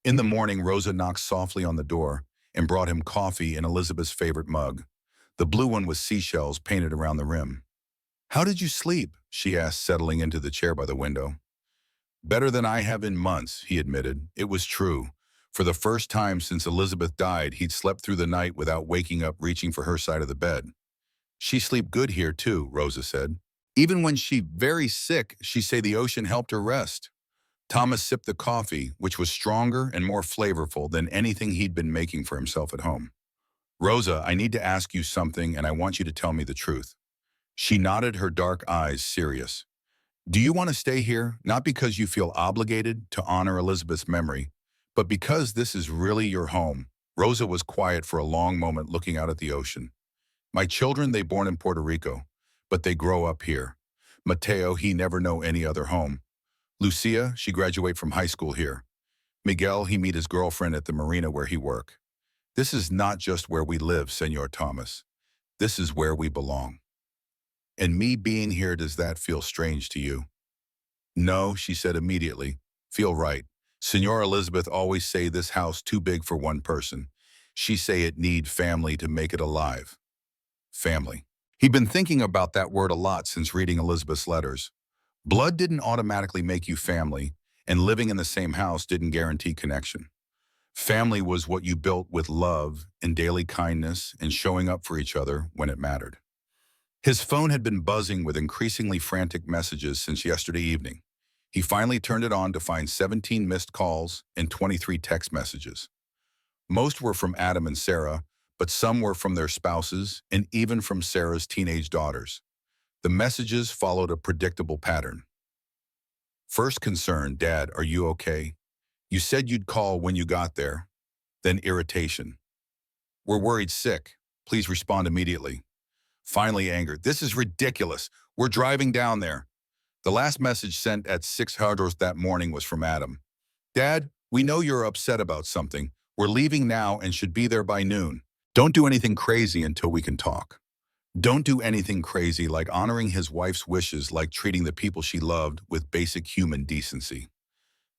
In the morning, Rosa knocked softly on the door and brought him coffee in Elizabeth's favorite mug. The blue one with seashells painted around the rim. How did you sleep? She asked, settling into the chair by the window. Better than I have in months, he admitted. It was true. For the first time since Elizabeth died, he'd slept through the night without waking up reaching for her side of the bed. She sleep good here too, Rosa said. Even when she very sick, she say the ocean helped her rest. Thomas sipped the coffee, which was stronger and more flavorful than anything he'd been making for himself at home. Rosa, I need to ask you something and I want you to tell me the truth. She nodded, her dark eyes serious. Do you want to stay here, not because you feel obligated to honor Elizabeth's memory, but because this is really your home? Rosa was quiet for a long moment, looking out at the ocean. My children, they born in Puerto Rico, but they grow up here. Mateo, he never know any other home. Lucia, she graduate from high school here. Miguel, he meet his girlfriend at the marina where he work. This is not just where we live, Senor Thomas. This is where we belong. And me being here, does that feel strange to you? No, she said immediately. Feel right. Senor Elizabeth always say this house too big for one person. She say it need family to make it alive. Family. He'd been thinking about that word a lot since reading Elizabeth's letters. Blood didn't automatically make you family, and living in the same house didn't guarantee connection. Family was what you built with love and daily kindness and showing up for each other when it mattered. His phone had been buzzing with increasingly frantic messages since yesterday evening. He finally turned it on to find 17 missed calls and 23 text messages. Most were from Adam and Sarah, but some were from their spouses and even from Sarah's teenage daughters. The messages followed a predictable pattern. First concern, Dad, are you okay? You said you'd call when you got there. Then irritation. We're worried sick. Please respond immediately. Finally angered. This is ridiculous. We're driving down there. The last message sent at 6:00 that morning was from Adam. Dad, we know you're upset about something. We're leaving now and should be there by noon. Don't do anything crazy until we can talk. Don't do anything crazy like honoring his wife's wishes, like treating the people she loved with basic human decency.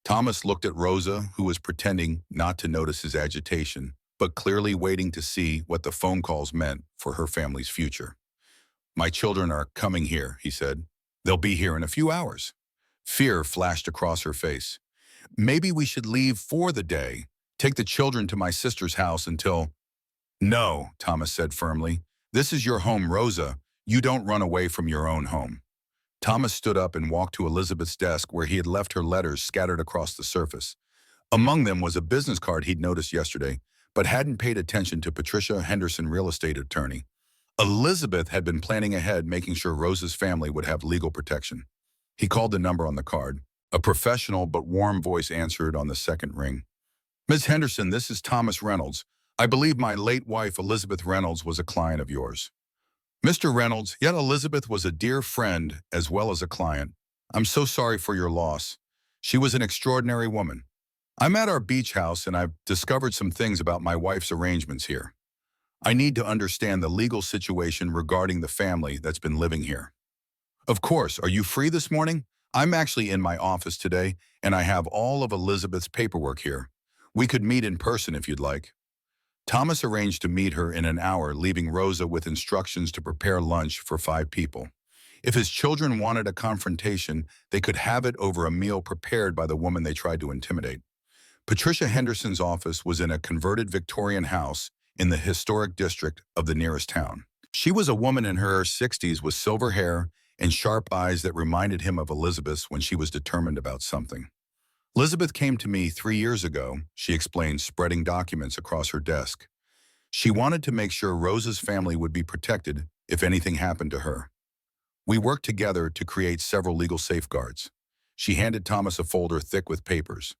Thomas looked at Rosa, who was pretending not to notice his agitation, but clearly waiting to see what the phone calls meant for her family's future. My children are coming here, he said. They'll be here in a few hours. Fear flashed across her face. Maybe we should leave for the day. Take the children to my sister's house until... No, Thomas said firmly. This is your home, Rosa. You don't run away from your own home. Thomas stood up and walked to Elizabeth's desk where he had left her letters scattered across the surface. Among them was a business card he'd noticed yesterday, but hadn't paid attention to Patricia Henderson, real estate attorney. Elizabeth had been planning ahead, making sure Rosa's family would have legal protection. He called the number on the card. A professional but warm voice answered on the second ring. Ms. Henderson, this is Thomas Reynolds. I believe my late wife, Elizabeth Reynolds, was a client of yours. Mr. Reynolds, yet Elizabeth was a dear friend as well as a client. I'm so sorry for your loss. She was an extraordinary woman. I'm at our beach house and I've discovered some things about my wife's arrangements here. I need to understand the legal situation regarding the family that's been living here. Of course, are you free this morning? I'm actually in my office today and I have all of Elizabeth's paperwork here. We could meet in person if you'd like. Thomas arranged to meet her in an hour, leaving Rosa with instructions to prepare lunch for 5 people. If his children wanted a confrontation, they could have it over a meal prepared by the woman they tried to intimidate. Patricia Henderson's office was in a converted Victorian house in the historic district of the nearest town. She was a woman in her 60s with silver hair and sharp eyes that reminded him of Elizabeth's when she was determined about something. Elizabeth came to me 3 years ago, she explained, spreading documents across her desk. She wanted to make sure Rosa's family would be protected if anything happened to her. We worked together to create several legal safeguards. She handed Thomas a folder thick with papers.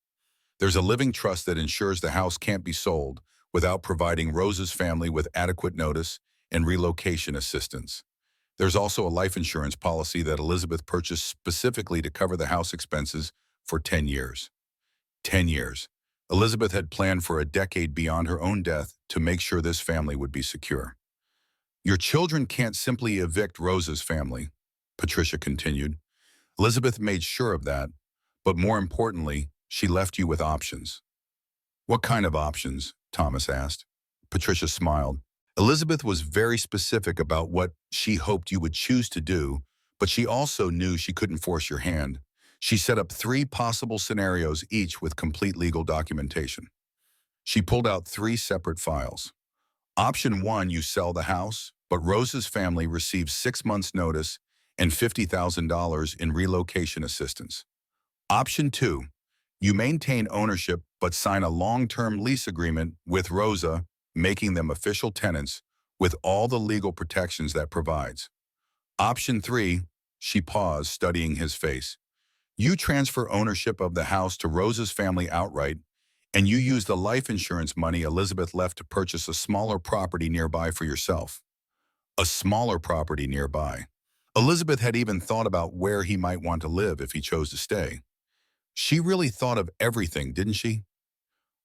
There's a living trust that ensures the house can't be sold without providing Rosa's family with adequate notice and relocation assistance. There's also a life insurance policy that Elizabeth purchased specifically to cover the house expenses for 10 years. 10 years. Elizabeth had planned for a decade beyond her own death to make sure this family would be secure. Your children can't simply evict Rosa's family, Patricia continued. Elizabeth made sure of that, but more importantly, she left you with options. What kind of options? Thomas asked. Patricia smiled. Elizabeth was very specific about what she hoped you would choose to do, but she also knew she couldn't force your hand. She set up 3 possible scenarios, each with complete legal documentation. She pulled out 3 separate files. Option 1, you sell the house, but Rosa's family receives 6 months' notice and $50,000 in relocation assistance. Option 2, you maintain ownership but sign a long-term lease agreement with Rosa, making them official tenants with all the legal protections that provides. Option 3, she paused, studying his face. You transfer ownership of the house to Rosa's family outright, and you use the life insurance money Elizabeth left to purchase a smaller property nearby for yourself. A smaller property nearby. Elizabeth had even thought about where he might want to live if he chose to stay. She really thought of everything, didn't she?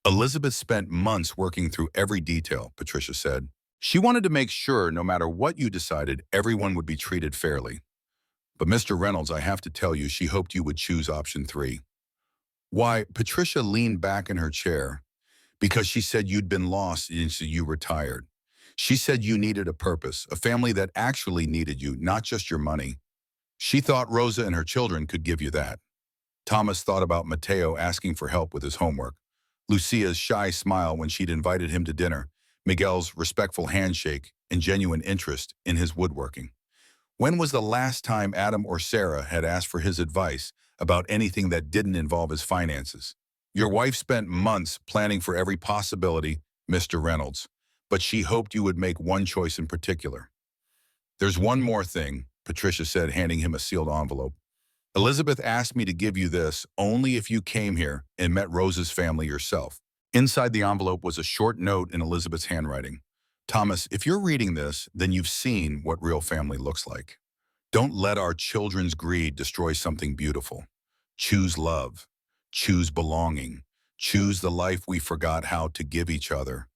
Elizabeth spent months working through every detail, Patricia said. She wanted to make sure no matter what you decided, everyone would be treated fairly. But Mr. Reynolds, I have to tell you, she hoped you would choose option 3. Why? Patricia leaned back in her chair. Because she said you'd been lost since you retired. She said you needed a purpose, a family that actually needed you, not just your money. She thought Rosa and her children could give you that. Thomas thought about Mateo asking for help with his homework, Lucia's shy smile when she'd invited him to dinner, Miguel's respectful handshake and genuine interest in his woodworking. When was the last time Adam or Sarah had asked for his advice about anything that didn't involve his finances? Your wife spent months planning for every possibility, Mr. Reynolds, but she hoped you would make one choice in particular. There's one more thing, Patricia said, handing him a sealed envelope. Elizabeth asked me to give you this only if you came here and met Rosa's family yourself. Inside the envelope was a short note in Elizabeth's handwriting. Thomas, if you're reading this, then you've seen what real family looks like. Don't let our children's greed destroy something beautiful. Choose love. Choose belonging. Choose the life we forgot how to give each other.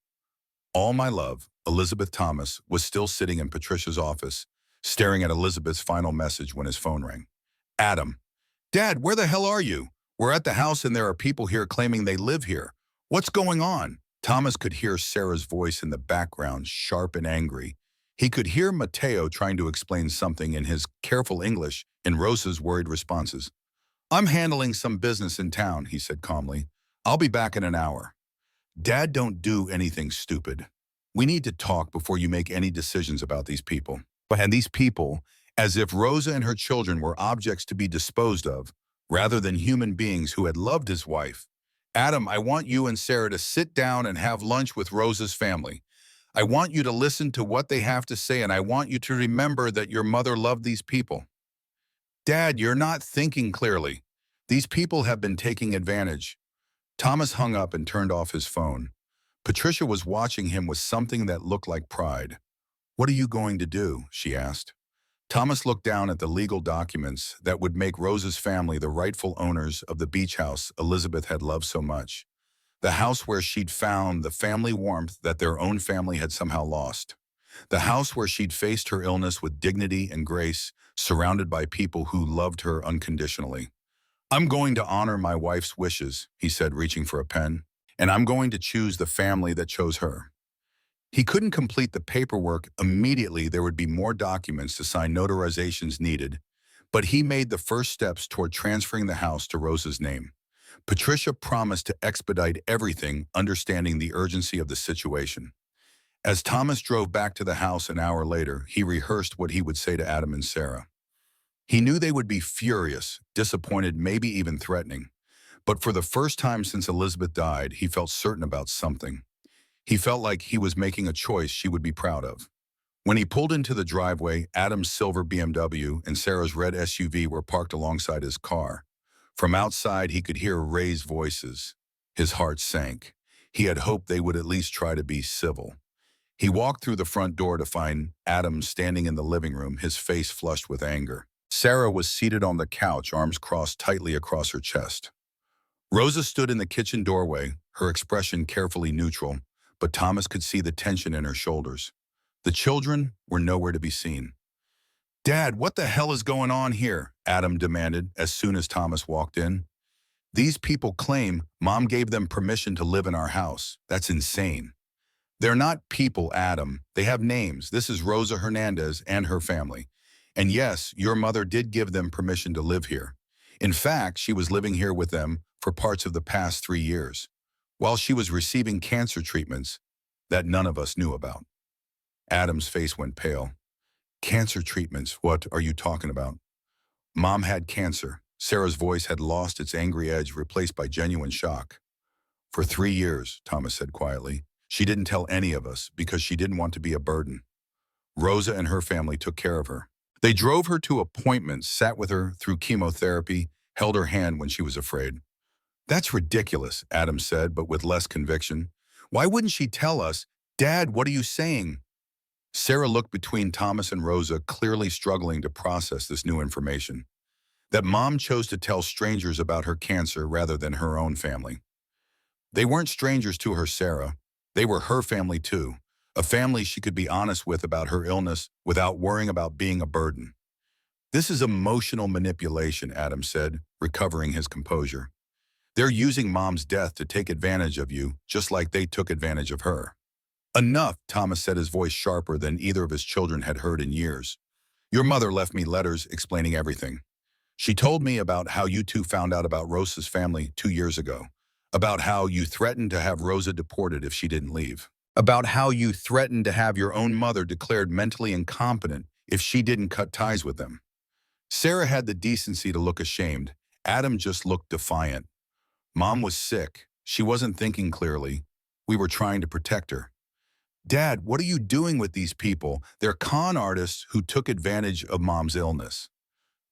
All my love, Elizabeth. Thomas was still sitting in Patricia's office, staring at Elizabeth's final message when his phone rang. Adam. Dad, where the hell are you? We're at the house and there are people here claiming they live here. What's going on? Thomas could hear Sarah's voice in the background, sharp and angry. He could hear Mateo trying to explain something in his careful English and Rosa's worried responses. I'm handling some business in town, he said calmly. I'll be back in an hour. Dad, don't do anything stupid. We need to talk before you make any decisions about these people. And these people, as if Rosa and her children were objects to be disposed of, rather than human beings who had loved his wife. Adam, I want you and Sarah to sit down and have lunch with Rosa's family. I want you to listen to what they have to say, and I want you to remember that your mother loved these people. Dad, you're not thinking clearly. These people have been taking advantage. Thomas hung up and turned off his phone. Patricia was watching him with something that looked like pride. "What are you going to do?" she asked. Thomas looked down at the legal documents that would make Rose's family the rightful owners of the beach house Elizabeth had loved so much. The house where she'd found the family warmth that their own family had somehow lost. The house where she'd faced her illness with dignity and grace, surrounded by people who loved her unconditionally. "I'm going to honor my wife's wishes," he said, reaching for a pen, "and I'm going to choose the family that chose her." He couldn't complete the paperwork immediately. There would be more documents to sign, notarizations needed, but he made the first steps toward transferring the house to Rose's name. Patricia promised to expedite everything, understanding the urgency of the situation. As Thomas drove back to the house an hour later, he rehearsed what he would say to Adam and Sarah. He knew they would be furious, disappointed, maybe even threatening. But for the first time since Elizabeth died, he felt certain about something. He felt like he was making a choice she would be proud of. When he pulled into the driveway, Adam's silver BMW and Sarah's red SUV were parked alongside his car. From outside, he could hear raised voices. His heart sank. He had hoped they would at least try to be civil. He walked through the front door to find Adam standing in the living room, his face flushed with anger. Sarah was seated on the couch, arms crossed tightly across her chest. Rosa stood in the kitchen doorway, her expression carefully neutral, but Thomas could see the tension in her shoulders. The children were nowhere to be seen. "Dad, what the hell is going on here?" Adam demanded as soon as Thomas walked in. "These people claim Mom gave them permission to live in our house. That's insane." "They're not people, Adam. They have names. This is Rosa Hernandez and her family. And yes, your mother did give them permission to live here. In fact, she was living here with them for parts of the past 3 years, while she was receiving cancer treatments that none of us knew about." Adam's face went pale. "Cancer treatments? What are you talking about?" "Mom had cancer." Sarah's voice had lost its angry edge, replaced by genuine shock. "For 3 years, Thomas said quietly. She didn't tell any of us because she didn't want to be a burden. Rosa and her family took care of her. They drove her to appointments, sat with her through chemotherapy, held her hand when she was afraid." "That's ridiculous," Adam said, but with less conviction. "Why wouldn't she tell us? Dad, what are you saying?" Sarah looked between Thomas and Rosa, clearly struggling to process this new information. That Mom chose to tell strangers about her cancer rather than her own family. They weren't strangers to her, Sarah. They were her family too. A family she could be honest with about her illness without worrying about being a burden. "This is emotional manipulation," Adam said, recovering his composure. "They're using Mom's death to take advantage of you, just like they took advantage of her." "Enough," Thomas said, his voice sharper than either of his children had heard in years. "Your mother left me letters explaining everything. She told me about how you two found out about Rosa's family 2 years ago, about how you threatened to have Rosa deported if she didn't leave, about how you threatened to have your own mother declared mentally incompetent if she didn't cut ties with them." Sarah had the decency to look ashamed. Adam just looked defiant. "Mom was sick. She wasn't thinking clearly. We were trying to protect her." "Dad, what are you doing with these people? They're con artists who took advantage of Mom's illness."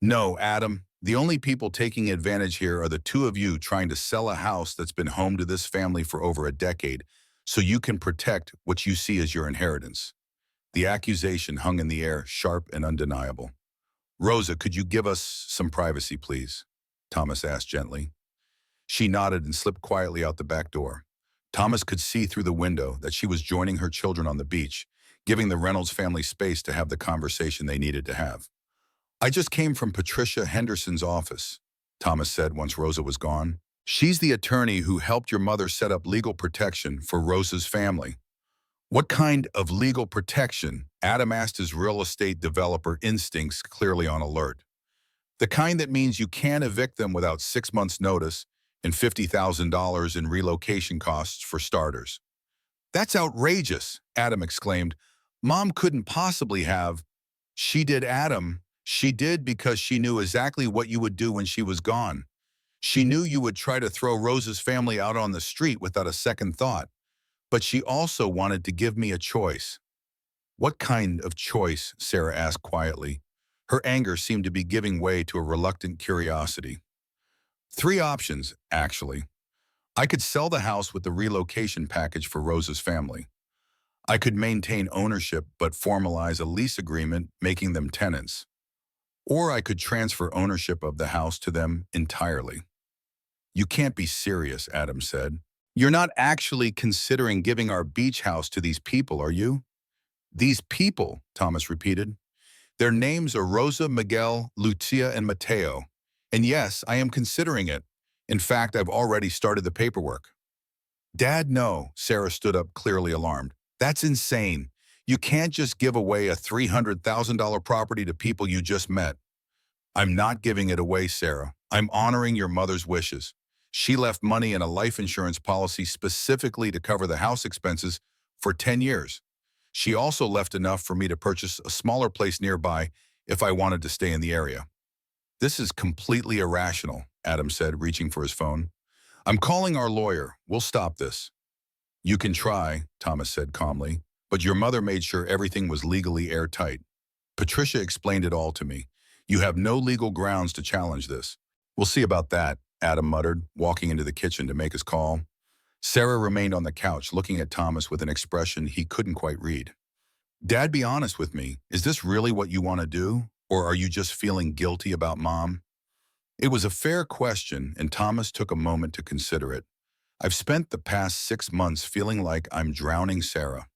"No, Adam. The only people taking advantage here are the two of you trying to sell a house that's been home to this family for over a decade so you can protect what you see as your inheritance." The accusation hung in the air, sharp and undeniable. "Rosa, could you give us some privacy, please?" Thomas asked gently. She nodded and slipped quietly out the back door. Thomas could see through the window that she was joining her children on the beach, giving the Reynolds family space to have the conversation they needed to have. "I just came from Patricia Henderson's office," Thomas said once Rosa was gone. "She's the attorney who helped your mother set up legal protection for Rosa's family." "What kind of legal protection?" Adam asked, his real estate developer instincts clearly on alert. "The kind that means you can't evict them without 6 months' notice and $50,000 in relocation costs for starters." "That's outrageous," Adam exclaimed. "Mom couldn't possibly have." "She did, Adam. She did because she knew exactly what you would do when she was gone. She knew you would try to throw Rosa's family out on the street without a second thought. But she also wanted to give me a choice." "What kind of choice?" Sarah asked quietly. Her anger seemed to be giving way to a reluctant curiosity. "Three options, actually. I could sell the house with the relocation package for Rose's family. I could maintain ownership but formalize a lease agreement making them tenants. Or I could transfer ownership of the house to them entirely. You can't be serious, Adam said. You're not actually considering giving our beach house to these people, are you? These people, Thomas repeated. Their names are Rosa, Miguel, Lucia, and Mateo. And yes, I am considering it. In fact, I've already started the paperwork. Dad, no, Sarah stood up clearly alarmed. That's insane. You can't just give away a $300,000 property to people you just met. I'm not giving it away, Sarah. I'm honoring your mother's wishes. She left money in a life insurance policy specifically to cover the house expenses for 10 years. She also left enough for me to purchase a smaller place nearby if I wanted to stay in the area. This is completely irrational, Adam said, reaching for his phone. I'm calling our lawyer. We'll stop this. You can try, Thomas said calmly, but your mother made sure everything was legally airtight. Patricia explained it all to me. You have no legal grounds to challenge this. We'll see about that, Adam muttered, walking into the kitchen to make his call. Sarah remained on the couch, looking at Thomas with an expression he couldn't quite read. Dad, be honest with me. Is this really what you want to do? Or are you just feeling guilty about Mom? It was a fair question, and Thomas took a moment to consider it. I've spent the past 6 months feeling like I'm drowning Sarah.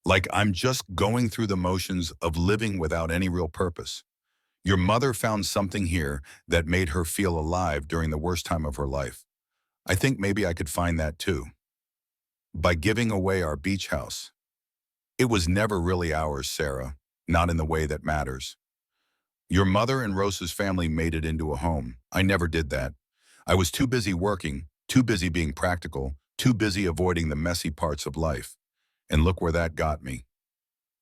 Like I'm just going through the motions of living without any real purpose. Your mother found something here that made her feel alive during the worst time of her life. I think maybe I could find that too. By giving away our beach house. It was never really ours, Sarah, not in the way that matters. Your mother and Rosa's family made it into a home. I never did that. I was too busy working, too busy being practical, too busy avoiding the messy parts of life. And look where that got me.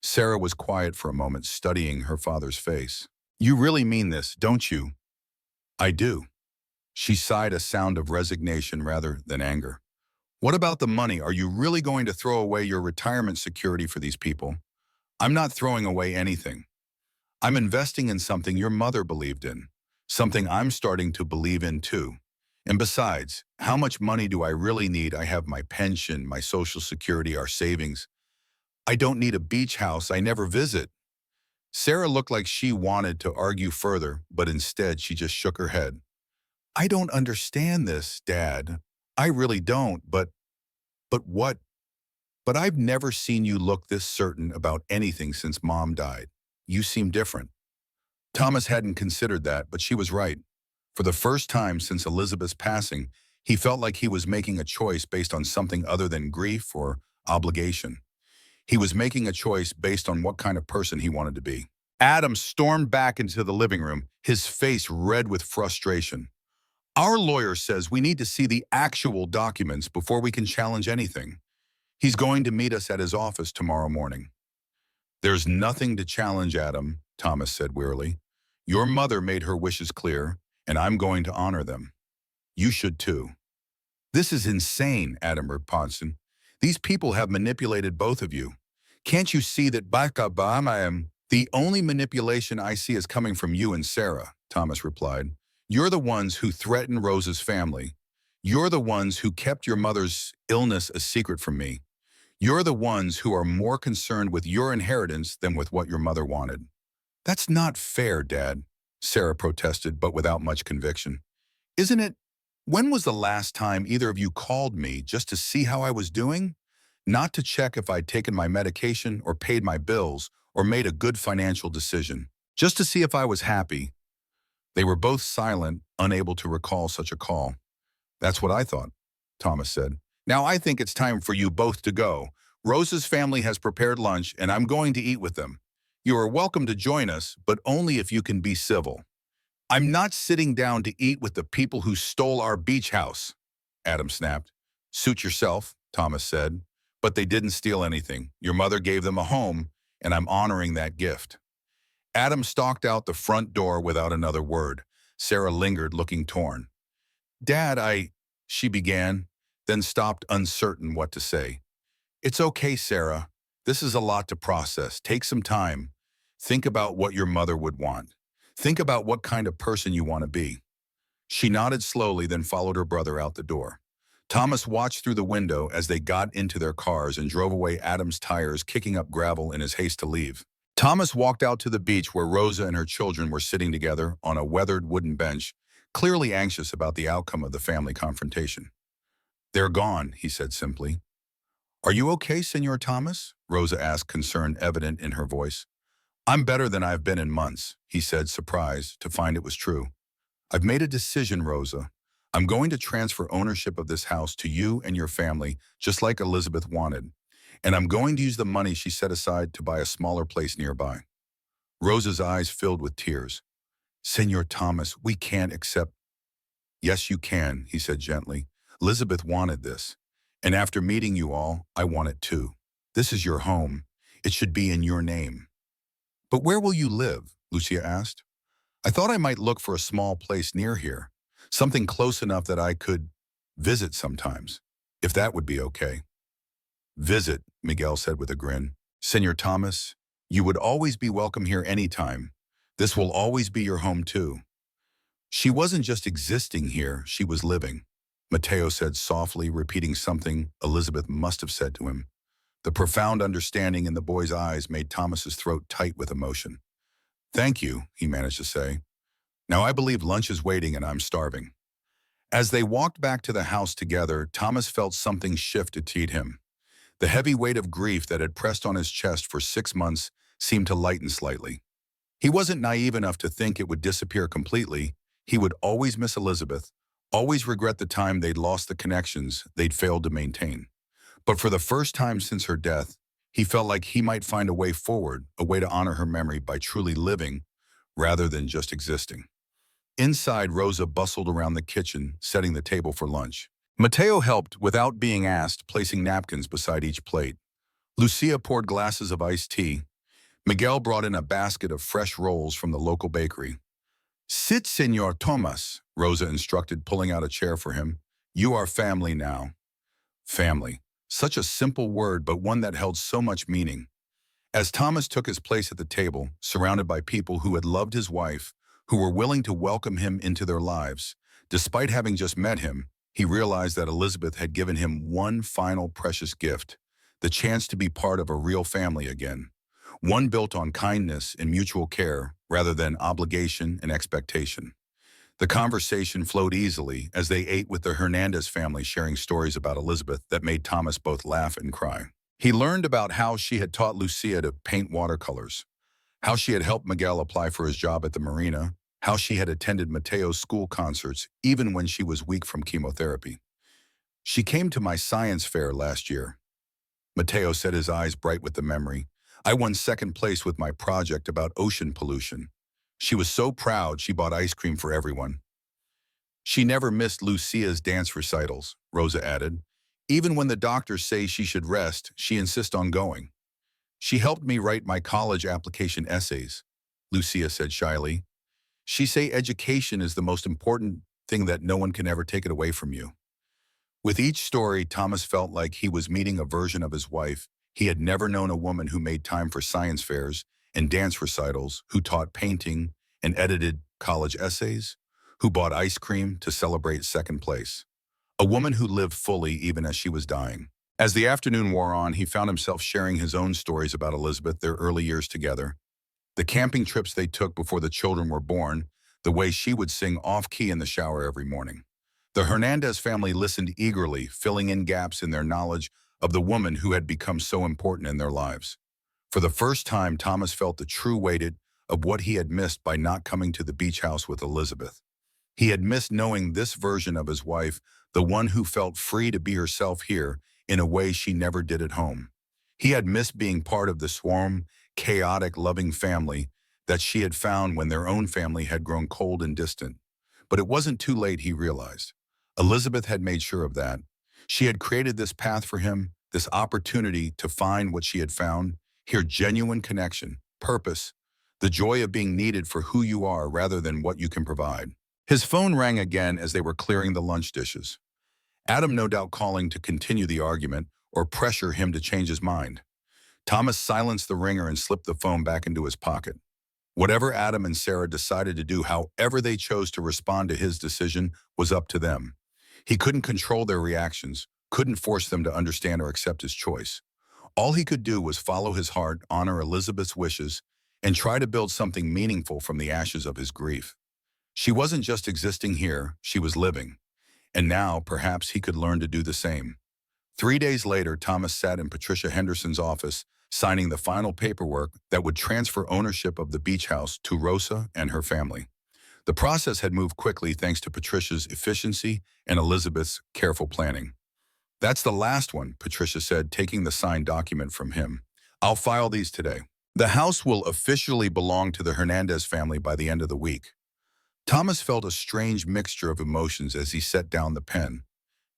Sarah was quiet for a moment, studying her father's face. You really mean this, don't you? I do. She sighed, a sound of resignation rather than anger. What about the money? Are you really going to throw away your retirement security for these people? I'm not throwing away anything. I'm investing in something your mother believed in, something I'm starting to believe in too. And besides, how much money do I really need? I have my pension, my social security, our savings. I don't need a beach house I never visit. Sarah looked like she wanted to argue further, but instead she just shook her head. I don't understand this, Dad. I really don't, but what? But I've never seen you look this certain about anything since Mom died. You seem different. Thomas hadn't considered that, but she was right. For the first time since Elizabeth's passing, he felt like he was making a choice based on something other than grief or obligation. He was making a choice based on what kind of person he wanted to be. Adam stormed back into the living room, his face red with frustration. Our lawyer says we need to see the actual documents before we can challenge anything. He's going to meet us at his office tomorrow morning. There's nothing to challenge, Adam, Thomas said wearily. Your mother made her wishes clear, and I'm going to honor them. You should too. This is insane, Adam replied. These people have manipulated both of you. Can't you see that the only manipulation I see is coming from you and Sarah, Thomas replied. You're the ones who threatened Rose's family. You're the ones who kept your mother's illness a secret from me. You're the ones who are more concerned with your inheritance than with what your mother wanted. That's not fair, Dad, Sarah protested, but without much conviction. Isn't it? When was the last time either of you called me just to see how I was doing? Not to check if I'd taken my medication or paid my bills or made a good financial decision. Just to see if I was happy. They were both silent, unable to recall such a call. That's what I thought, Thomas said. Now I think it's time for you both to go. Rose's family has prepared lunch, and I'm going to eat with them. You are welcome to join us, but only if you can be civil. I'm not sitting down to eat with the people who stole our beach house, Adam snapped. Suit yourself, Thomas said. But they didn't steal anything. Your mother gave them a home, and I'm honoring that gift. Adam stalked out the front door without another word. Sarah lingered, looking torn. Dad, she began, then stopped, uncertain what to say. It's okay, Sarah. This is a lot to process. Take some time. Think about what your mother would want. Think about what kind of person you want to be. She nodded slowly, then followed her brother out the door. Thomas watched through the window as they got into their cars and drove away Adam's tires, kicking up gravel in his haste to leave. Thomas walked out to the beach where Rosa and her children were sitting together on a weathered wooden bench, clearly anxious about the outcome of the family confrontation. "They're gone," he said simply. "Are you okay, Senor Thomas?" Rosa asked, concern evident in her voice. "I'm better than I've been in months," he said, surprised to find it was true. "I've made a decision, Rosa. I'm going to transfer ownership of this house to you and your family, just like Elizabeth wanted. And I'm going to use the money she set aside to buy a smaller place nearby." Rosa's eyes filled with tears. "Senor Thomas, we can't accept—" "Yes, you can," he said gently. "Elizabeth wanted this. And after meeting you all, I want it too. This is your home. It should be in your name." "But where will you live?" Lucia asked. "I thought I might look for a small place near here, something close enough that I could visit sometimes, if that would be okay." "Visit," Miguel said with a grin. "Senor Thomas, you would always be welcome here anytime. This will always be your home too." "She wasn't just existing here, she was living," Mateo said softly, repeating something Elizabeth must have said to him. The profound understanding in the boy's eyes made Thomas's throat tight with emotion. "Thank you," he managed to say. "Now I believe lunch is waiting and I'm starving." As they walked back to the house together, Thomas felt something shift to him. The heavy weight of grief that had pressed on his chest for 6 months seemed to lighten slightly. He wasn't naive enough to think it would disappear completely. He would always miss Elizabeth, always regret the time they'd lost the connections they'd failed to maintain. But for the first time since her death, he felt like he might find a way forward, a way to honor her memory by truly living rather than just existing. Inside, Rosa bustled around the kitchen, setting the table for lunch. Mateo helped without being asked, placing napkins beside each plate. Lucia poured glasses of iced tea. Miguel brought in a basket of fresh rolls from the local bakery. "Sit, Senor Thomas," Rosa instructed, pulling out a chair for him. "You are family now." Family. Such a simple word, but one that held so much meaning. As Thomas took his place at the table, surrounded by people who had loved his wife, who were willing to welcome him into their lives, despite having just met him, he realized that Elizabeth had given him one final precious gift, the chance to be part of a real family again, one built on kindness and mutual care rather than obligation and expectation. The conversation flowed easily as they ate with the Hernandez family, sharing stories about Elizabeth that made Thomas both laugh and cry. He learned about how she had taught Lucia to paint watercolors, how she had helped Miguel apply for his job at the marina, how she had attended Mateo's school concerts even when she was weak from chemotherapy. "She came to my science fair last year," Mateo said, his eyes bright with the memory. "I won second place with my project about ocean pollution. She was so proud she bought ice cream for everyone." "She never missed Lucia's dance recitals," Rosa added. "Even when the doctors say she should rest, she insists on going." "She helped me write my college application essays," Lucia said shyly. "She say education is the most important thing, that no one can ever take it away from you." With each story, Thomas felt like he was meeting a version of his wife. He had never known a woman who made time for science fairs and dance recitals, who taught painting and edited college essays, who bought ice cream to celebrate second place. A woman who lived fully even as she was dying. As the afternoon wore on, he found himself sharing his own stories about Elizabeth, their early years together, the camping trips they took before the children were born, the way she would sing off-key in the shower every morning. The Hernandez family listened eagerly, filling in gaps in their knowledge of the woman who had become so important in their lives. For the first time, Thomas felt the true weight of what he had missed by not coming to the beach house with Elizabeth. He had missed knowing this version of his wife, the one who felt free to be herself here in a way she never did at home. He had missed being part of the swarm, chaotic, loving family that she had found when their own family had grown cold and distant. But it wasn't too late, he realized. Elizabeth had made sure of that. She had created this path for him, this opportunity to find what she had found, hear genuine connection, purpose, the joy of being needed for who you are rather than what you can provide. His phone rang again as they were clearing the lunch dishes. Adam no doubt calling to continue the argument or pressure him to change his mind. Thomas silenced the ringer and slipped the phone back into his pocket. Whatever Adam and Sarah decided to do, however they chose to respond to his decision, was up to them. He couldn't control their reactions, couldn't force them to understand or accept his choice. All he could do was follow his heart, honor Elizabeth's wishes, and try to build something meaningful from the ashes of his grief. She wasn't just existing here, she was living. And now, perhaps he could learn to do the same. 3 days later, Thomas sat in Patricia Henderson's office, signing the final paperwork that would transfer ownership of the beach house to Rosa and her family. The process had moved quickly thanks to Patricia's efficiency and Elizabeth's careful planning. "That's the last one," Patricia said, taking the signed document from him. "I'll file these today. The house will officially belong to the Hernandez family by the end of the week." Thomas felt a strange mixture of emotions as he set down the pen.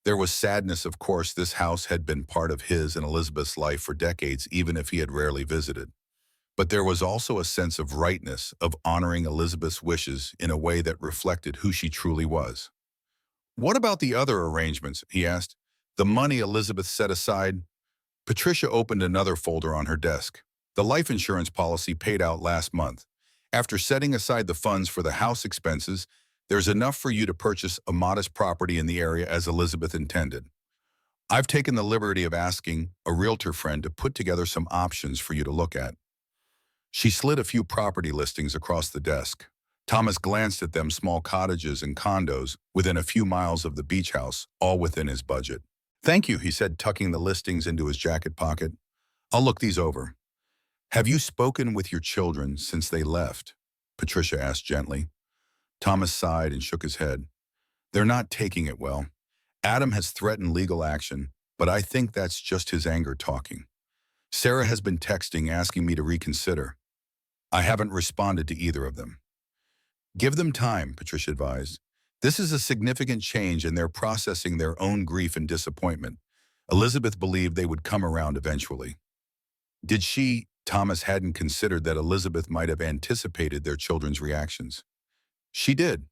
There was sadness, of course. This house had been part of his and Elizabeth's life for decades, even if he had rarely visited. But there was also a sense of rightness, of honoring Elizabeth's wishes in a way that reflected who she truly was. "What about the other arrangements?" he asked. "The money Elizabeth set aside?" Patricia opened another folder on her desk. "The life insurance policy paid out last month. After setting aside the funds for the house expenses, there's enough for you to purchase a modest property in the area as Elizabeth intended. I've taken the liberty of asking a realtor friend to put together some options for you to look at." She slid a few property listings across the desk. Thomas glanced at them, small cottages and condos within a few miles of the beach house, all within his budget. "Thank you," he said, tucking the listings into his jacket pocket. "I'll look these over." "Have you spoken with your children since they left?" Patricia asked gently. Thomas sighed and shook his head. "They're not taking it well. Adam has threatened legal action, but I think that's just his anger talking. Sarah has been texting asking me to reconsider. I haven't responded to either of them." "Give them time," Patricia advised. "This is a significant change and they're processing their own grief and disappointment. Elizabeth believed they would come around eventually." Did she? Thomas hadn't considered that Elizabeth might have anticipated their children's reactions. She did.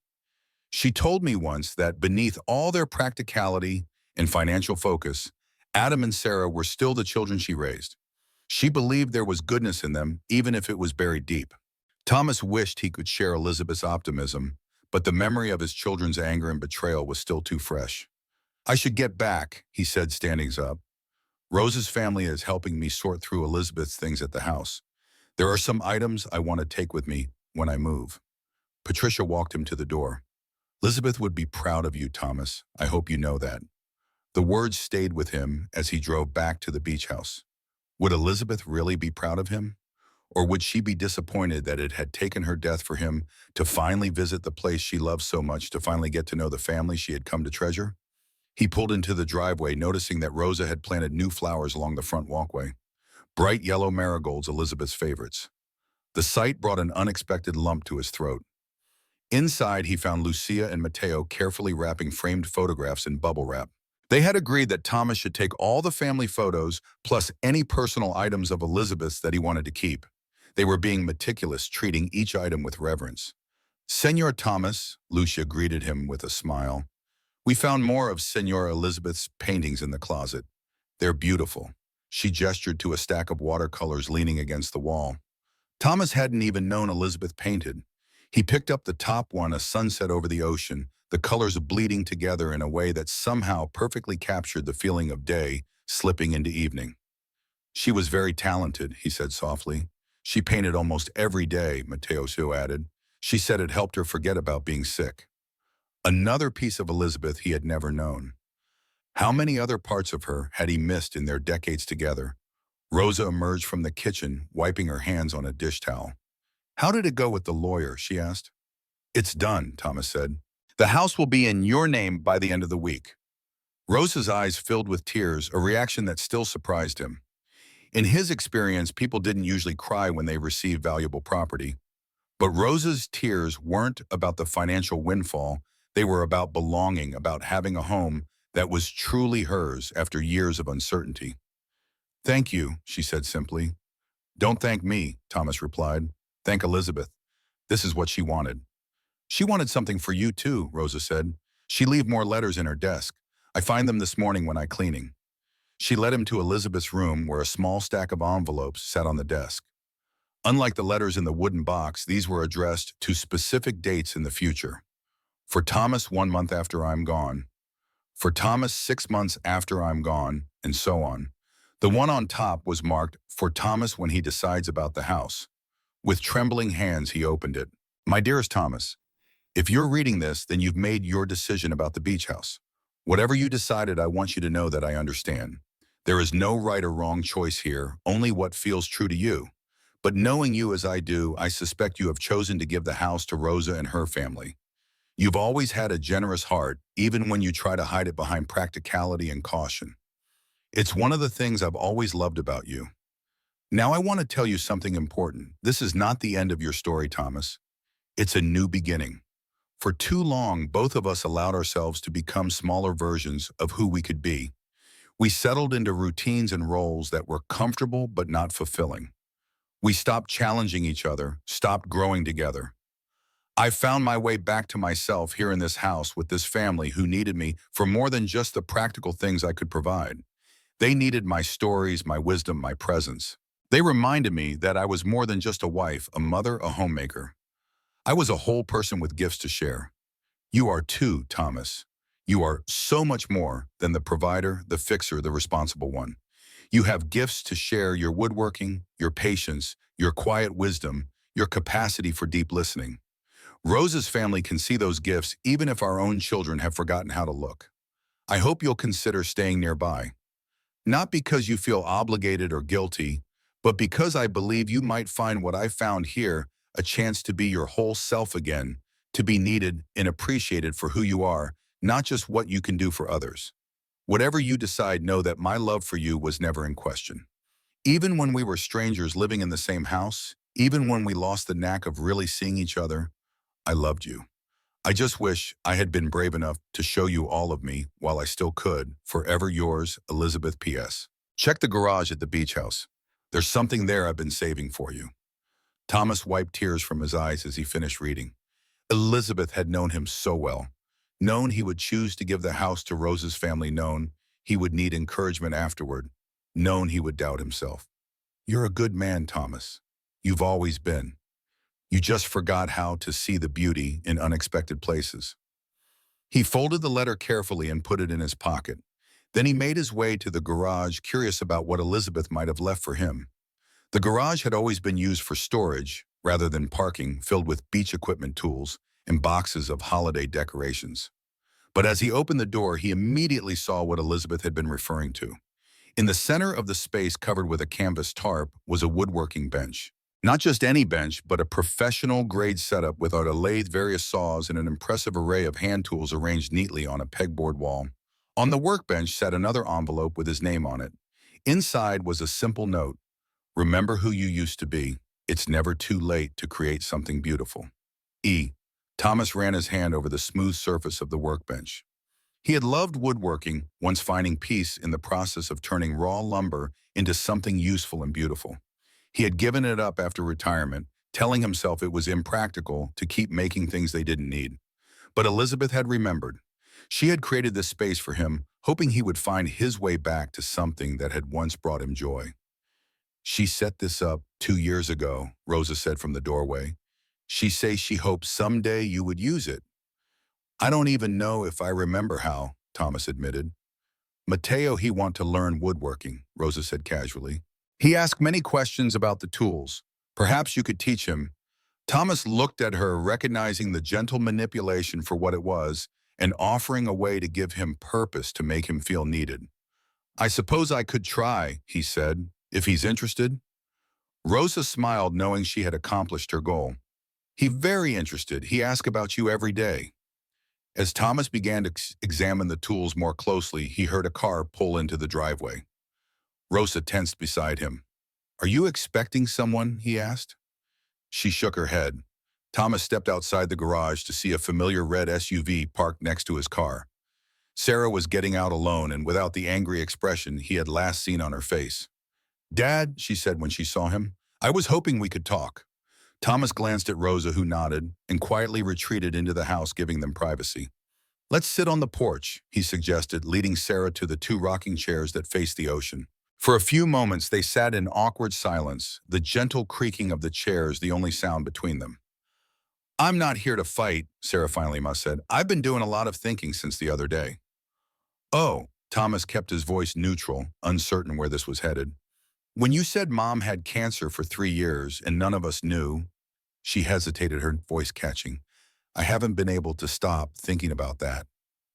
She told me once that beneath all their practicality and financial focus, Adam and Sarah were still the children she raised. She believed there was goodness in them, even if it was buried deep. Thomas wished he could share Elizabeth's optimism, but the memory of his children's anger and betrayal was still too fresh. "I should get back," he said, standing up. "Rose's family is helping me sort through Elizabeth's things at the house. There are some items I want to take with me when I move." Patricia walked him to the door. "Elizabeth would be proud of you, Thomas. I hope you know that." The words stayed with him as he drove back to the beach house. Would Elizabeth really be proud of him? Or would she be disappointed that it had taken her death for him to finally visit the place she loved so much, to finally get to know the family she had come to treasure? He pulled into the driveway, noticing that Rosa had planted new flowers along the front walkway. Bright yellow marigolds, Elizabeth's favorites. The sight brought an unexpected lump to his throat. Inside, he found Lucia and Mateo carefully wrapping framed photographs in bubble wrap. They had agreed that Thomas should take all the family photos, plus any personal items of Elizabeth's that he wanted to keep. They were being meticulous, treating each item with reverence. "Senor Thomas," Lucia greeted him with a smile. "We found more of Senora Elizabeth's paintings in the closet. They're beautiful." She gestured to a stack of watercolors leaning against the wall. Thomas hadn't even known Elizabeth painted. He picked up the top one, a sunset over the ocean, the colors bleeding together in a way that somehow perfectly captured the feeling of day slipping into evening. "She was very talented," he said softly. "She painted almost every day," Mateo added. "She said it helped her forget about being sick." Another piece of Elizabeth he had never known. How many other parts of her had he missed in their decades together? Rosa emerged from the kitchen, wiping her hands on a dish towel. "How did it go with the lawyer?" she asked. "It's done," Thomas said. "The house will be in your name by the end of the week." Rosa's eyes filled with tears, a reaction that still surprised him. In his experience, people didn't usually cry when they received valuable property. But Rosa's tears weren't about the financial windfall. They were about belonging, about having a home that was truly hers after years of uncertainty. "Thank you," she said simply. "Don't thank me," Thomas replied. "Thank Elizabeth. This is what she wanted." "She wanted something for you too," Rosa said. "She left more letters in her desk. I find them this morning when I cleaning." She led him to Elizabeth's room where a small stack of envelopes sat on the desk. Unlike the letters in the wooden box, these were addressed to specific dates in the future. "For Thomas, 1 month after I'm gone. For Thomas, 6 months after I'm gone, and so on. The one on top was marked, for Thomas when he decides about the house. With trembling hands, he opened it. My dearest Thomas, if you're reading this, then you've made your decision about the beach house. Whatever you decided, I want you to know that I understand. There is no right or wrong choice here, only what feels true to you. But knowing you as I do, I suspect you have chosen to give the house to Rosa and her family. You've always had a generous heart, even when you try to hide it behind practicality and caution. It's one of the things I've always loved about you. Now I want to tell you something important. This is not the end of your story, Thomas. It's a new beginning. For too long, both of us allowed ourselves to become smaller versions of who we could be. We settled into routines and roles that were comfortable but not fulfilling. We stopped challenging each other, stopped growing together. I found my way back to myself here in this house with this family who needed me for more than just the practical things I could provide. They needed my stories, my wisdom, my presence. They reminded me that I was more than just a wife, a mother, a homemaker. I was a whole person with gifts to share. You are too, Thomas. You are so much more than the provider, the fixer, the responsible one. You have gifts to share: your woodworking, your patience, your quiet wisdom, your capacity for deep listening. Rosa's family can see those gifts even if our own children have forgotten how to look. I hope you'll consider staying nearby. Not because you feel obligated or guilty, but because I believe you might find what I found here, a chance to be your whole self again, to be needed and appreciated for who you are, not just what you can do for others. Whatever you decide, know that my love for you was never in question. Even when we were strangers living in the same house, even when we lost the knack of really seeing each other, I loved you. I just wish I had been brave enough to show you all of me while I still could. Forever yours, Elizabeth. P.S. Check the garage at the beach house. There's something there I've been saving for you. Thomas wiped tears from his eyes as he finished reading. Elizabeth had known him so well. Known he would choose to give the house to Rosa's family. Known he would need encouragement afterward. Known he would doubt himself. You're a good man, Thomas. You've always been. You just forgot how to see the beauty in unexpected places. He folded the letter carefully and put it in his pocket. Then he made his way to the garage, curious about what Elizabeth might have left for him. The garage had always been used for storage, rather than parking, filled with beach equipment, tools, and boxes of holiday decorations. But as he opened the door, he immediately saw what Elizabeth had been referring to. In the center of the space, covered with a canvas tarp, was a woodworking bench. Not just any bench, but a professional-grade setup without a lathe, various saws, and an impressive array of hand tools arranged neatly on a pegboard wall. On the workbench sat another envelope with his name on it. Inside was a simple note: remember who you used to be. It's never too late to create something beautiful. E. Thomas ran his hand over the smooth surface of the workbench. He had loved woodworking, once finding peace in the process of turning raw lumber into something useful and beautiful. He had given it up after retirement, telling himself it was impractical to keep making things they didn't need. But Elizabeth had remembered. She had created this space for him, hoping he would find his way back to something that had once brought him joy. She set this up 2 years ago, Rosa said from the doorway. She says she hopes someday you would use it. I don't even know if I remember how, Thomas admitted. Mateo, he want to learn woodworking, Rosa said casually. He asked many questions about the tools. Perhaps you could teach him. Thomas looked at her, recognizing the gentle manipulation for what it was, and offering a way to give him purpose, to make him feel needed. I suppose I could try, he said, if he's interested. Rosa smiled, knowing she had accomplished her goal. He very interested. He asked about you every day. As Thomas began to examine the tools more closely, he heard a car pull into the driveway. Rosa tensed beside him. Are you expecting someone? He asked. She shook her head. Thomas stepped outside the garage to see a familiar red SUV parked next to his car. Sarah was getting out alone and without the angry expression he had last seen on her face. Dad, she said when she saw him, I was hoping we could talk. Thomas glanced at Rosa, who nodded, and quietly retreated into the house, giving them privacy. Let's sit on the porch, he suggested, leading Sarah to the 2 rocking chairs that faced the ocean. For a few moments they sat in awkward silence, the gentle creaking of the chairs the only sound between them. I'm not here to fight, Sarah finally said. I've been doing a lot of thinking since the other day. Oh, Thomas kept his voice neutral, uncertain where this was headed. When you said Mom had cancer for 3 years and none of us knew, she hesitated, her voice catching. I haven't been able to stop thinking about that,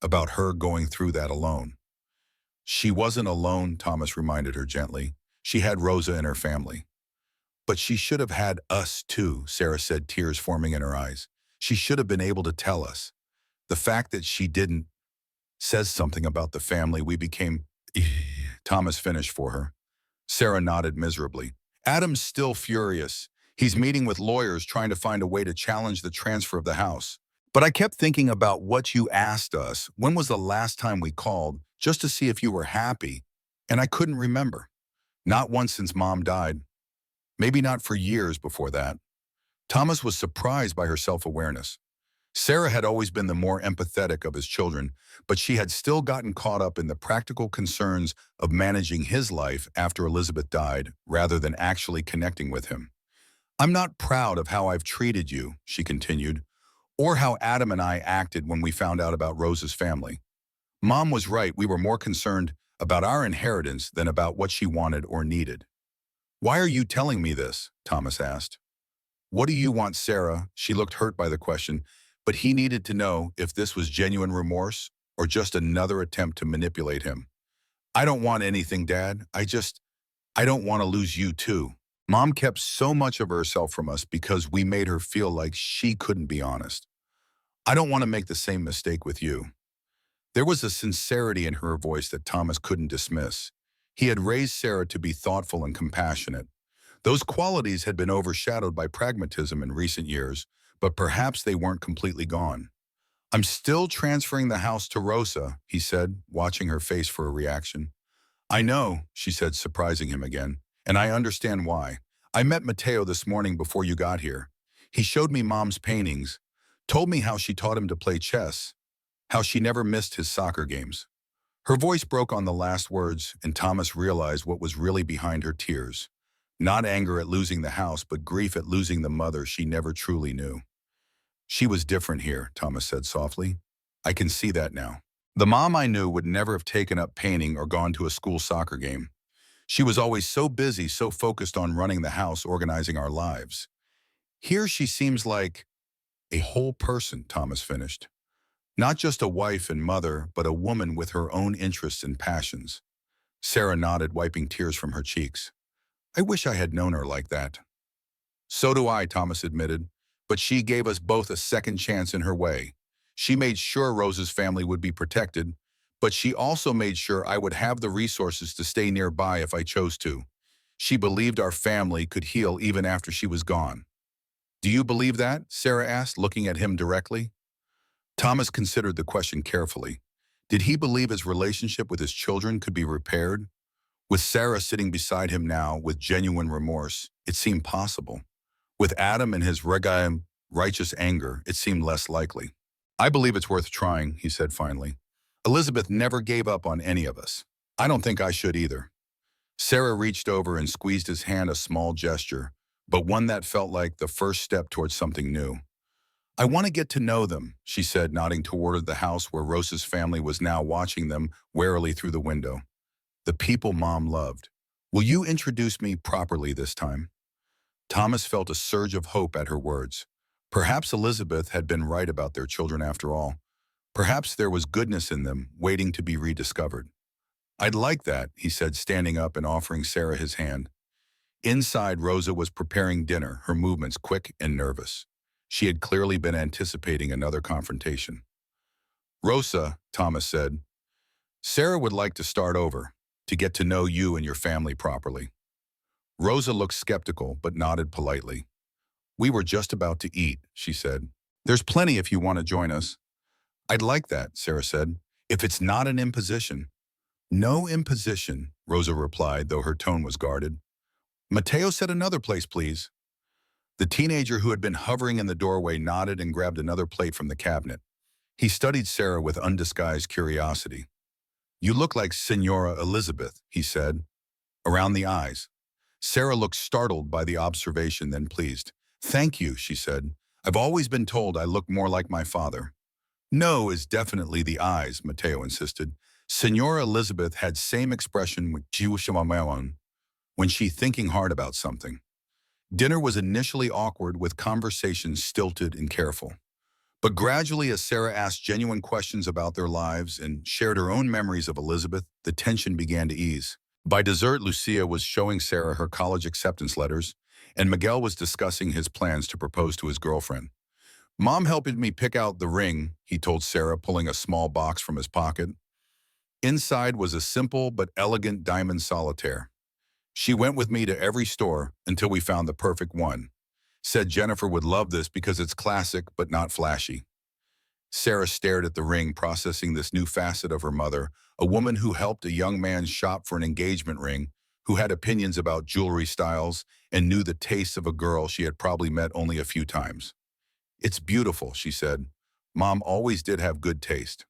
about her going through that alone. She wasn't alone, Thomas reminded her gently. She had Rosa and her family. But she should have had us too, Sarah said, tears forming in her eyes. She should have been able to tell us. The fact that she didn't says something about the family we became. Thomas finished for her. Sarah nodded miserably. Adam's still furious. He's meeting with lawyers trying to find a way to challenge the transfer of the house. But I kept thinking about what you asked us. When was the last time we called, just to see if you were happy? And I couldn't remember. Not once since Mom died. Maybe not for years before that. Thomas was surprised by her self-awareness. Sarah had always been the more empathetic of his children, but she had still gotten caught up in the practical concerns of managing his life after Elizabeth died, rather than actually connecting with him. I'm not proud of how I've treated you, she continued, or how Adam and I acted when we found out about Rose's family. Mom was right, we were more concerned about our inheritance than about what she wanted or needed. Why are you telling me this? Thomas asked. What do you want, Sarah? She looked hurt by the question, but he needed to know if this was genuine remorse or just another attempt to manipulate him. I don't want anything, Dad. I don't want to lose you too. Mom kept so much of herself from us because we made her feel like she couldn't be honest. I don't want to make the same mistake with you. There was a sincerity in her voice that Thomas couldn't dismiss. He had raised Sarah to be thoughtful and compassionate. Those qualities had been overshadowed by pragmatism in recent years, but perhaps they weren't completely gone. I'm still transferring the house to Rosa, he said, watching her face for a reaction. I know, she said, surprising him again, and I understand why. I met Mateo this morning before you got here. He showed me Mom's paintings, told me how she taught him to play chess, how she never missed his soccer games. Her voice broke on the last words, and Thomas realized what was really behind her tears. Not anger at losing the house, but grief at losing the mother she never truly knew. She was different here, Thomas said softly. I can see that now. The mom I knew would never have taken up painting or gone to a school soccer game. She was always so busy, so focused on running the house, organizing our lives. Here she seems like a whole person, Thomas finished. Not just a wife and mother, but a woman with her own interests and passions. Sarah nodded, wiping tears from her cheeks. I wish I had known her like that. So do I, Thomas admitted, but she gave us both a second chance in her way. She made sure Rose's family would be protected, but she also made sure I would have the resources to stay nearby if I chose to. She believed our family could heal even after she was gone. Do you believe that? Sarah asked, looking at him directly. Thomas considered the question carefully. Did he believe his relationship with his children could be repaired? With Sarah sitting beside him now with genuine remorse, it seemed possible. With Adam and his regime, righteous anger, it seemed less likely. I believe it's worth trying, he said finally. Elizabeth never gave up on any of us. I don't think I should either. Sarah reached over and squeezed his hand, a small gesture, but one that felt like the first step towards something new. I want to get to know them, she said, nodding toward the house where Rosa's family was now watching them warily through the window. The people Mom loved. Will you introduce me properly this time? Thomas felt a surge of hope at her words. Perhaps Elizabeth had been right about their children after all. Perhaps there was goodness in them, waiting to be rediscovered. I'd like that, he said, standing up and offering Sarah his hand. Inside, Rosa was preparing dinner, her movements quick and nervous. She had clearly been anticipating another confrontation. Rosa, Thomas said, Sarah would like to start over, to get to know you and your family properly. Rosa looked skeptical, but nodded politely. We were just about to eat, she said. There's plenty if you want to join us. I'd like that, Sarah said, if it's not an imposition. No imposition, Rosa replied, though her tone was guarded. Mateo said another place, please. The teenager who had been hovering in the doorway nodded and grabbed another plate from the cabinet. He studied Sarah with undisguised curiosity. You look like Senora Elizabeth, he said, around the eyes. Sarah looked startled by the observation, then pleased. Thank you, she said. I've always been told I look more like my father. No is definitely the eyes, Mateo insisted. Senora Elizabeth had same expression with Jiwishamamelon when she thinking hard about something. Dinner was initially awkward with conversations stilted and careful. But gradually, as Sarah asked genuine questions about their lives and shared her own memories of Elizabeth, the tension began to ease. By dessert, Lucia was showing Sarah her college acceptance letters, and Miguel was discussing his plans to propose to his girlfriend. Mom helped me pick out the ring, he told Sarah, pulling a small box from his pocket. Inside was a simple but elegant diamond solitaire. She went with me to every store until we found the perfect one. Said Jennifer would love this because it's classic but not flashy. Sarah stared at the ring, processing this new facet of her mother, a woman who helped a young man shop for an engagement ring, who had opinions about jewelry styles and knew the tastes of a girl she had probably met only a few times. It's beautiful, she said. Mom always did have good taste.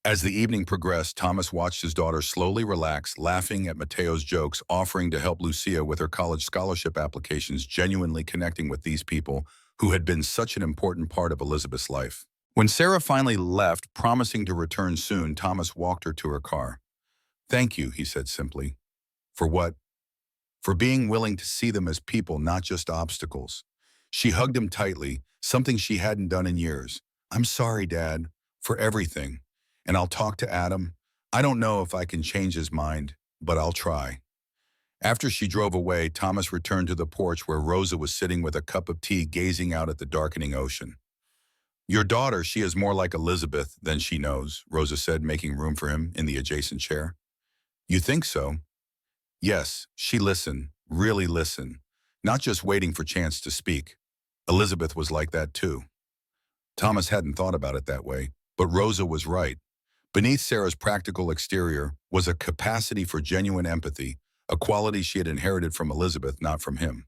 As the evening progressed, Thomas watched his daughter slowly relax, laughing at Mateo's jokes, offering to help Lucia with her college scholarship applications, genuinely connecting with these people who had been such an important part of Elizabeth's life. When Sarah finally left, promising to return soon, Thomas walked her to her car. "Thank you," he said simply. "For what?" "For being willing to see them as people, not just obstacles." She hugged him tightly, something she hadn't done in years. "I'm sorry, Dad, for everything. And I'll talk to Adam. I don't know if I can change his mind, but I'll try." After she drove away, Thomas returned to the porch where Rosa was sitting with a cup of tea, gazing out at the darkening ocean. "Your daughter, she is more like Elizabeth than she knows," Rosa said, making room for him in the adjacent chair. "You think so?" "Yes, she listened, really listened, not just waiting for chance to speak. Elizabeth was like that too." Thomas hadn't thought about it that way, but Rosa was right. Beneath Sarah's practical exterior was a capacity for genuine empathy, a quality she had inherited from Elizabeth, not from him.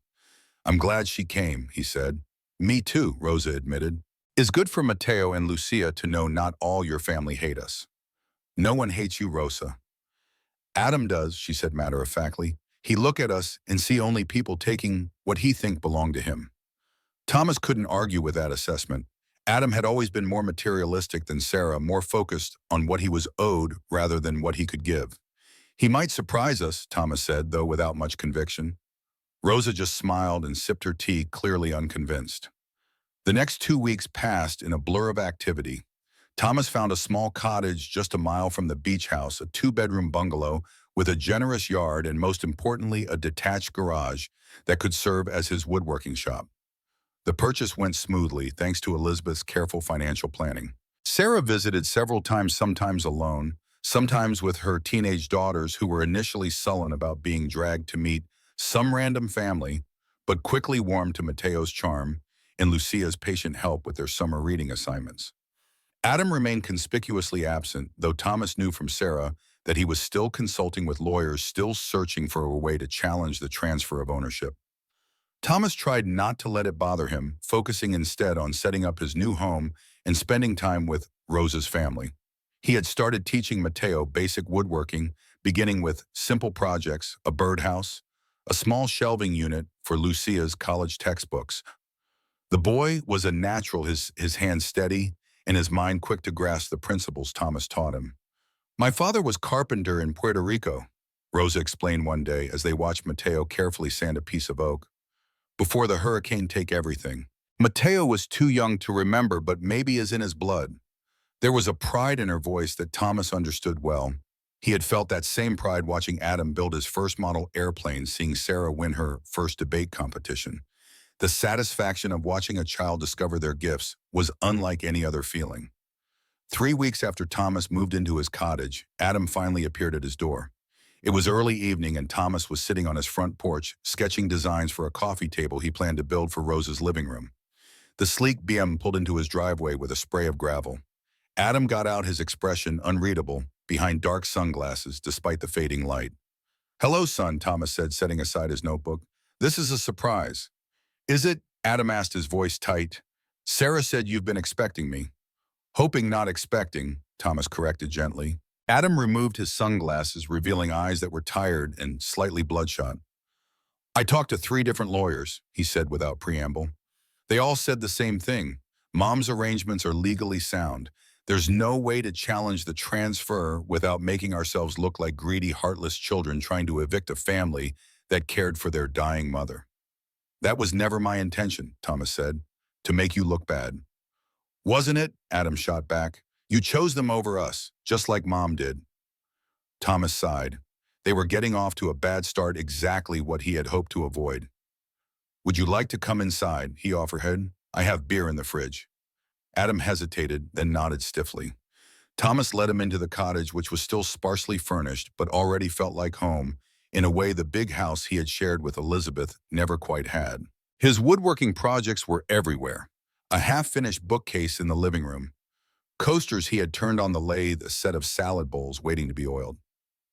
"I'm glad she came," he said. "Me too," Rosa admitted. "It's good for Mateo and Lucia to know not all your family hate us." "No one hates you, Rosa." "Adam does," she said matter-of-factly. "He look at us and see only people taking what he think belong to him." Thomas couldn't argue with that assessment. Adam had always been more materialistic than Sarah, more focused on what he was owed rather than what he could give. "He might surprise us," Thomas said, though without much conviction. Rosa just smiled and sipped her tea, clearly unconvinced. The next 2 weeks passed in a blur of activity. Thomas found a small cottage just a mile from the beach house, a 2-bedroom bungalow with a generous yard and, most importantly, a detached garage that could serve as his woodworking shop. The purchase went smoothly thanks to Elizabeth's careful financial planning. Sarah visited several times, sometimes alone, sometimes with her teenage daughters who were initially sullen about being dragged to meet some random family, but quickly warmed to Mateo's charm and Lucia's patient help with their summer reading assignments. Adam remained conspicuously absent, though Thomas knew from Sarah that he was still consulting with lawyers, still searching for a way to challenge the transfer of ownership. Thomas tried not to let it bother him, focusing instead on setting up his new home and spending time with Rosa's family. He had started teaching Mateo basic woodworking, beginning with simple projects, a birdhouse, a small shelving unit for Lucia's college textbooks. The boy was a natural, his hands steady and his mind quick to grasp the principles Thomas taught him. "My father was carpenter in Puerto Rico," Rosa explained one day as they watched Mateo carefully sand a piece of oak. "Before the hurricane take everything." Mateo was too young to remember, but maybe is in his blood. There was a pride in her voice that Thomas understood well. He had felt that same pride watching Adam build his first model airplane, seeing Sarah win her first debate competition. The satisfaction of watching a child discover their gifts was unlike any other feeling. 3 weeks after Thomas moved into his cottage, Adam finally appeared at his door. It was early evening and Thomas was sitting on his front porch, sketching designs for a coffee table he planned to build for Rosa's living room. The sleek BM pulled into his driveway with a spray of gravel. Adam got out, his expression unreadable behind dark sunglasses despite the fading light. "Hello, son," Thomas said, setting aside his notebook. "This is a surprise." "Is it?" Adam asked, his voice tight. "Sarah said you've been expecting me." "Hoping, not expecting," Thomas corrected gently. Adam removed his sunglasses, revealing eyes that were tired and slightly bloodshot. "I talked to 3 different lawyers," he said without preamble. "They all said the same thing. Mom's arrangements are legally sound. There's no way to challenge the transfer without making ourselves look like greedy, heartless children trying to evict a family that cared for their dying mother. That was never my intention, Thomas said, to make you look bad. Wasn't it? Adam shot back. You chose them over us, just like Mom did. Thomas sighed. They were getting off to a bad start, exactly what he had hoped to avoid. Would you like to come inside? He offered. I have beer in the fridge. Adam hesitated, then nodded stiffly. Thomas led him into the cottage, which was still sparsely furnished, but already felt like home, in a way the big house he had shared with Elizabeth never quite had. His woodworking projects were everywhere. A half-finished bookcase in the living room. Coasters he had turned on the lathe, a set of salad bowls waiting to be oiled.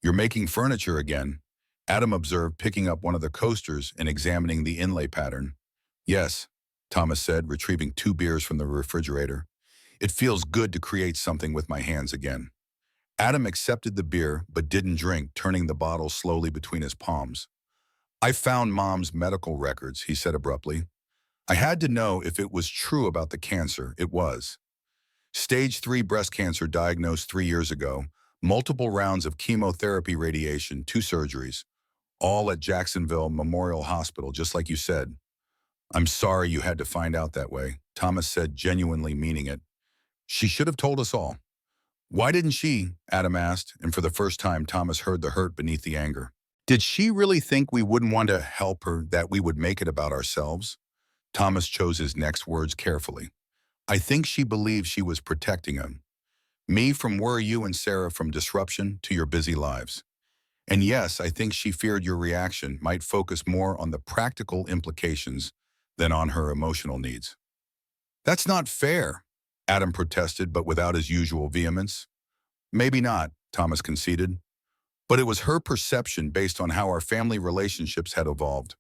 You're making furniture again, Adam observed, picking up one of the coasters and examining the inlay pattern. Yes, Thomas said, retrieving 2 beers from the refrigerator. It feels good to create something with my hands again. Adam accepted the beer, but didn't drink, turning the bottle slowly between his palms. I found Mom's medical records, he said abruptly. I had to know if it was true about the cancer. It was. Stage 3 breast cancer diagnosed 3 years ago, multiple rounds of chemotherapy, radiation, 2 surgeries, all at Jacksonville Memorial Hospital, just like you said. I'm sorry you had to find out that way, Thomas said, genuinely meaning it. She should have told us all. Why didn't she? Adam asked, and for the first time Thomas heard the hurt beneath the anger. Did she really think we wouldn't want to help her, that we would make it about ourselves? Thomas chose his next words carefully. I think she believed she was protecting him. Me from where you and Sarah from disruption to your busy lives. And yes, I think she feared your reaction might focus more on the practical implications than on her emotional needs. That's not fair, Adam protested, but without his usual vehemence. Maybe not, Thomas conceded. But it was her perception based on how our family relationships had evolved.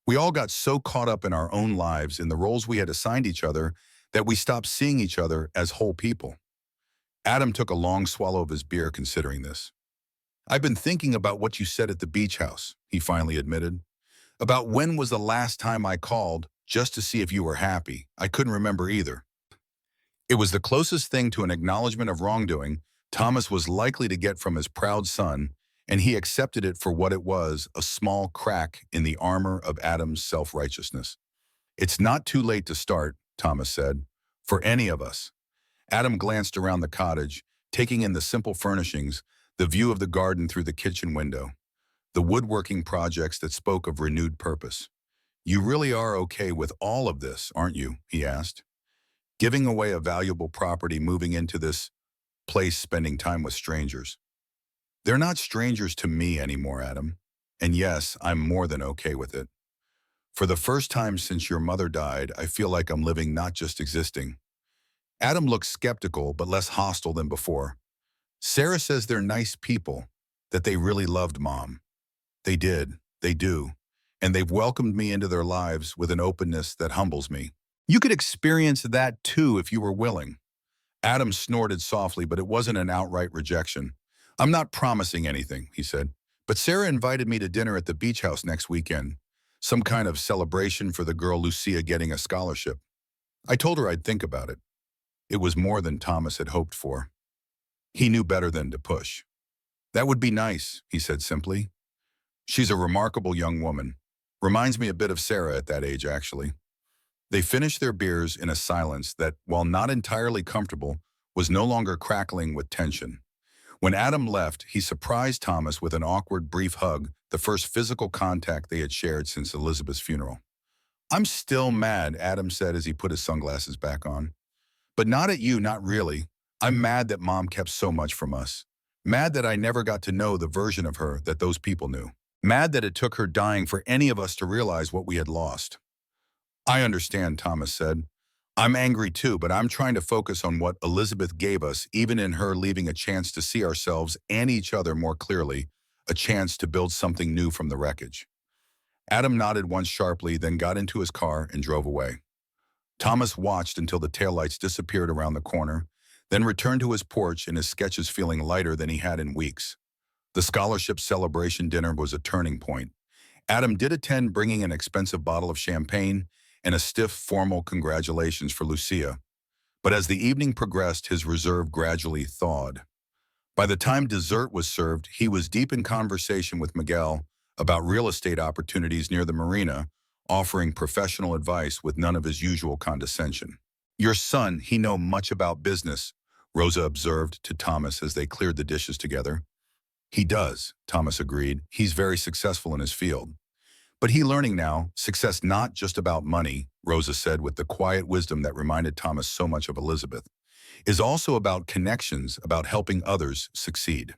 We all got so caught up in our own lives, in the roles we had assigned each other, that we stopped seeing each other as whole people. Adam took a long swallow of his beer, considering this. I've been thinking about what you said at the beach house, he finally admitted. About when was the last time I called just to see if you were happy. I couldn't remember either. It was the closest thing to an acknowledgement of wrongdoing Thomas was likely to get from his proud son, and he accepted it for what it was, a small crack in the armor of Adam's self-righteousness. It's not too late to start, Thomas said, for any of us. Adam glanced around the cottage, taking in the simple furnishings, the view of the garden through the kitchen window, the woodworking projects that spoke of renewed purpose. You really are okay with all of this, aren't you? He asked. Giving away a valuable property, moving into this place, spending time with strangers. They're not strangers to me anymore, Adam. And yes, I'm more than okay with it. For the first time since your mother died, I feel like I'm living, not just existing. Adam looked skeptical, but less hostile than before. Sarah says they're nice people, that they really loved Mom. They did, they do, and they've welcomed me into their lives with an openness that humbles me. You could experience that too if you were willing. Adam snorted softly, but it wasn't an outright rejection. I'm not promising anything, he said, but Sarah invited me to dinner at the beach house next weekend, some kind of celebration for the girl Lucia getting a scholarship. I told her I'd think about it. It was more than Thomas had hoped for. He knew better than to push. That would be nice, he said simply. She's a remarkable young woman. Reminds me a bit of Sarah at that age, actually. They finished their beers in a silence that, while not entirely comfortable, was no longer crackling with tension. When Adam left, he surprised Thomas with an awkward, brief hug, the first physical contact they had shared since Elizabeth's funeral. I'm still mad, Adam said as he put his sunglasses back on. But not at you, not really. I'm mad that Mom kept so much from us. Mad that I never got to know the version of her that those people knew. Mad that it took her dying for any of us to realize what we had lost. I understand, Thomas said. I'm angry too, but I'm trying to focus on what Elizabeth gave us, even in her leaving a chance to see ourselves and each other more clearly, a chance to build something new from the wreckage. Adam nodded once sharply, then got into his car and drove away. Thomas watched until the taillights disappeared around the corner, then returned to his porch and his sketches feeling lighter than he had in weeks. The scholarship celebration dinner was a turning point. Adam did attend, bringing an expensive bottle of champagne and a stiff, formal congratulations for Lucia. But as the evening progressed, his reserve gradually thawed. By the time dessert was served, he was deep in conversation with Miguel about real estate opportunities near the marina, offering professional advice with none of his usual condescension. Your son, he know much about business, Rosa observed to Thomas as they cleared the dishes together. He does, Thomas agreed. He's very successful in his field. But he learning now, success not just about money, Rosa said with the quiet wisdom that reminded Thomas so much of Elizabeth, is also about connections, about helping others succeed.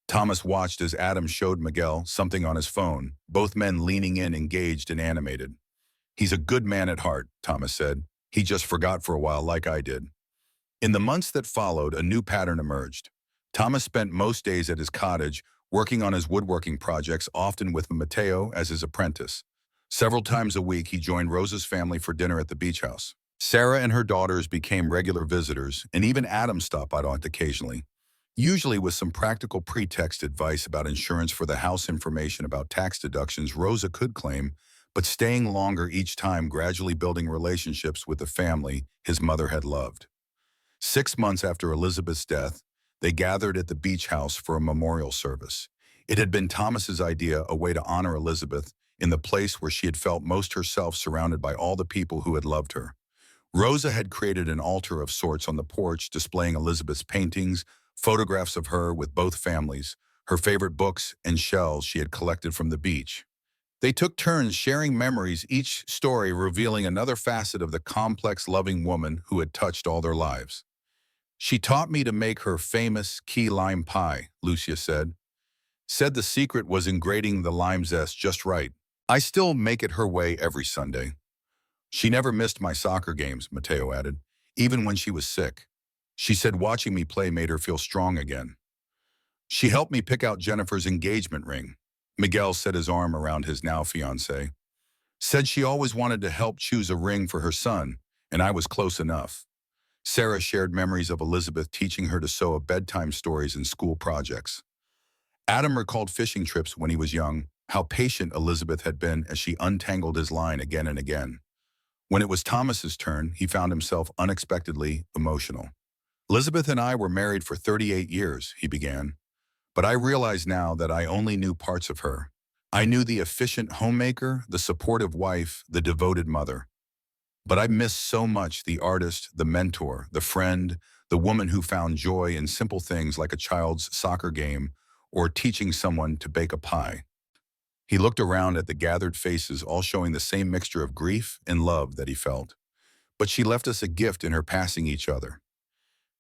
Thomas watched as Adam showed Miguel something on his phone, both men leaning in, engaged and animated. He's a good man at heart, Thomas said. He just forgot for a while like I did. In the months that followed, a new pattern emerged. Thomas spent most days at his cottage, working on his woodworking projects, often with Mateo as his apprentice. Several times a week, he joined Rosa's family for dinner at the beach house. Sarah and her daughters became regular visitors, and even Adam stopped by occasionally, usually with some practical pretext advice about insurance for the house, information about tax deductions Rosa could claim, but staying longer each time, gradually building relationships with the family his mother had loved. 6 months after Elizabeth's death, they gathered at the beach house for a memorial service. It had been Thomas's idea, a way to honor Elizabeth in the place where she had felt most herself, surrounded by all the people who had loved her. Rosa had created an altar of sorts on the porch, displaying Elizabeth's paintings, photographs of her with both families, her favorite books and shells she had collected from the beach. They took turns sharing memories, each story revealing another facet of the complex, loving woman who had touched all their lives. She taught me to make her famous key lime pie, Lucia said. Said the secret was in grating the lime zest just right. I still make it her way every Sunday. She never missed my soccer games, Mateo added, even when she was sick. She said watching me play made her feel strong again. She helped me pick out Jennifer's engagement ring. Miguel set his arm around his now fiancé. Said she always wanted to help choose a ring for her son, and I was close enough. Sarah shared memories of Elizabeth teaching her to sew bedtime stories and school projects. Adam recalled fishing trips when he was young, how patient Elizabeth had been as she untangled his line again and again. When it was Thomas's turn, he found himself unexpectedly emotional. Elizabeth and I were married for 38 years, he began. But I realize now that I only knew parts of her. I knew the efficient homemaker, the supportive wife, the devoted mother. But I missed so much the artist, the mentor, the friend, the woman who found joy in simple things like a child's soccer game or teaching someone to bake a pie. He looked around at the gathered faces, all showing the same mixture of grief and love that he felt. But she left us a gift in her passing each other.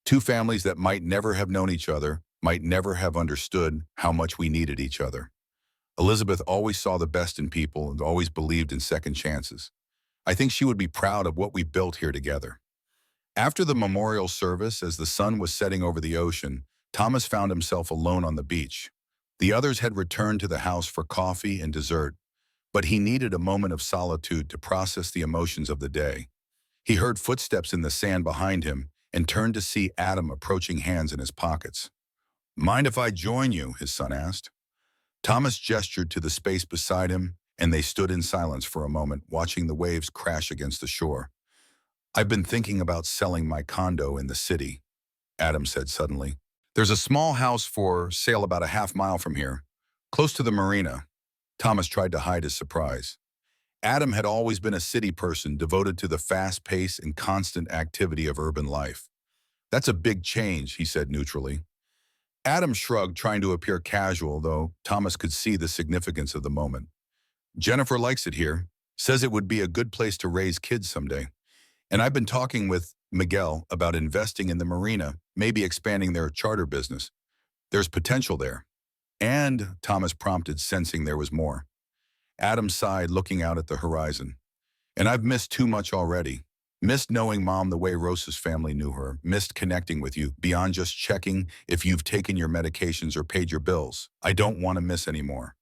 Two families that might never have known each other, might never have understood how much we needed each other. Elizabeth always saw the best in people and always believed in second chances. I think she would be proud of what we built here together. After the memorial service, as the sun was setting over the ocean, Thomas found himself alone on the beach. The others had returned to the house for coffee and dessert, but he needed a moment of solitude to process the emotions of the day. He heard footsteps in the sand behind him and turned to see Adam approaching, hands in his pockets. Mind if I join you? His son asked. Thomas gestured to the space beside him, and they stood in silence for a moment, watching the waves crash against the shore. I've been thinking about selling my condo in the city, Adam said suddenly. There's a small house for sale about a half-mile from here, close to the marina. Thomas tried to hide his surprise. Adam had always been a city person, devoted to the fast pace and constant activity of urban life. That's a big change, he said neutrally. Adam shrugged, trying to appear casual, though Thomas could see the significance of the moment. Jennifer likes it here, says it would be a good place to raise kids someday. And I've been talking with Miguel about investing in the marina, maybe expanding their charter business. There's potential there. And, Thomas prompted, sensing there was more. Adam sighed, looking out at the horizon. And I've missed too much already. Missed knowing Mom the way Rosa's family knew her. Missed connecting with you, beyond just checking if you've taken your medications or paid your bills. I don't want to miss anymore.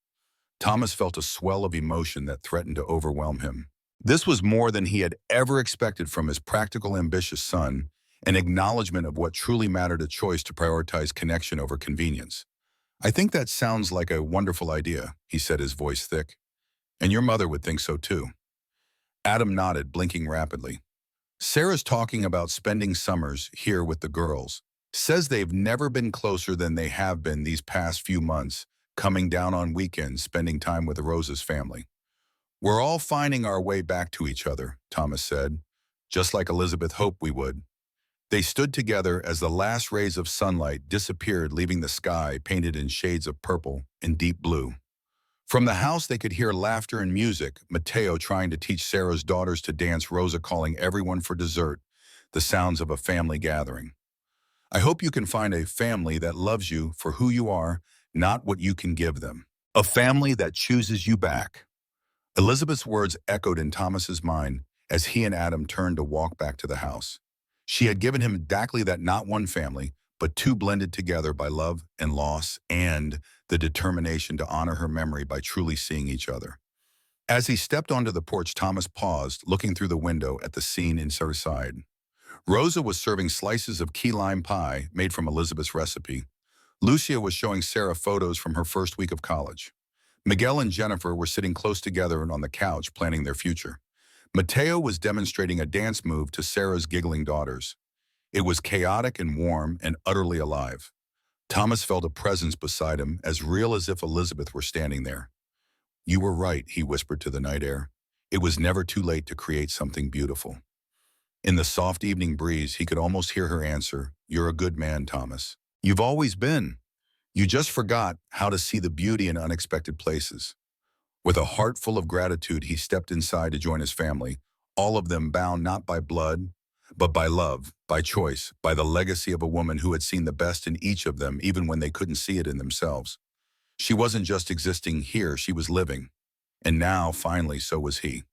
Thomas felt a swell of emotion that threatened to overwhelm him. This was more than he had ever expected from his practical, ambitious son, an acknowledgement of what truly mattered, a choice to prioritize connection over convenience. I think that sounds like a wonderful idea, he said, his voice thick. And your mother would think so too. Adam nodded, blinking rapidly. Sarah's talking about spending summers here with the girls. Says they've never been closer than they have been these past few months, coming down on weekends, spending time with Rosa's family. We're all finding our way back to each other, Thomas said, just like Elizabeth hoped we would. They stood together as the last rays of sunlight disappeared, leaving the sky painted in shades of purple and deep blue. From the house, they could hear laughter and music, Mateo trying to teach Sarah's daughters to dance, Rosa calling everyone for dessert, the sounds of a family gathering. I hope you can find a family that loves you for who you are, not what you can give them. A family that chooses you back. Elizabeth's words echoed in Thomas's mind as he and Adam turned to walk back to the house. She had given him exactly that, not one family, but two blended together by love and loss and the determination to honor her memory by truly seeing each other. As he stepped onto the porch, Thomas paused, looking through the window at the scene in Sarah's side. Rosa was serving slices of key lime pie made from Elizabeth's recipe. Lucia was showing Sarah photos from her first week of college. Miguel and Jennifer were sitting close together and on the couch planning their future. Mateo was demonstrating a dance move to Sarah's giggling daughters. It was chaotic and warm and utterly alive. Thomas felt a presence beside him, as real as if Elizabeth were standing there. "You were right," he whispered to the night air. "It was never too late to create something beautiful." In the soft evening breeze, he could almost hear her answer, "You're a good man, Thomas. You've always been. You just forgot how to see the beauty in unexpected places." With a heart full of gratitude, he stepped inside to join his family, all of them bound not by blood, but by love, by choice, by the legacy of a woman who had seen the best in each of them even when they couldn't see it in themselves. She wasn't just existing here, she was living. And now, finally, so was he.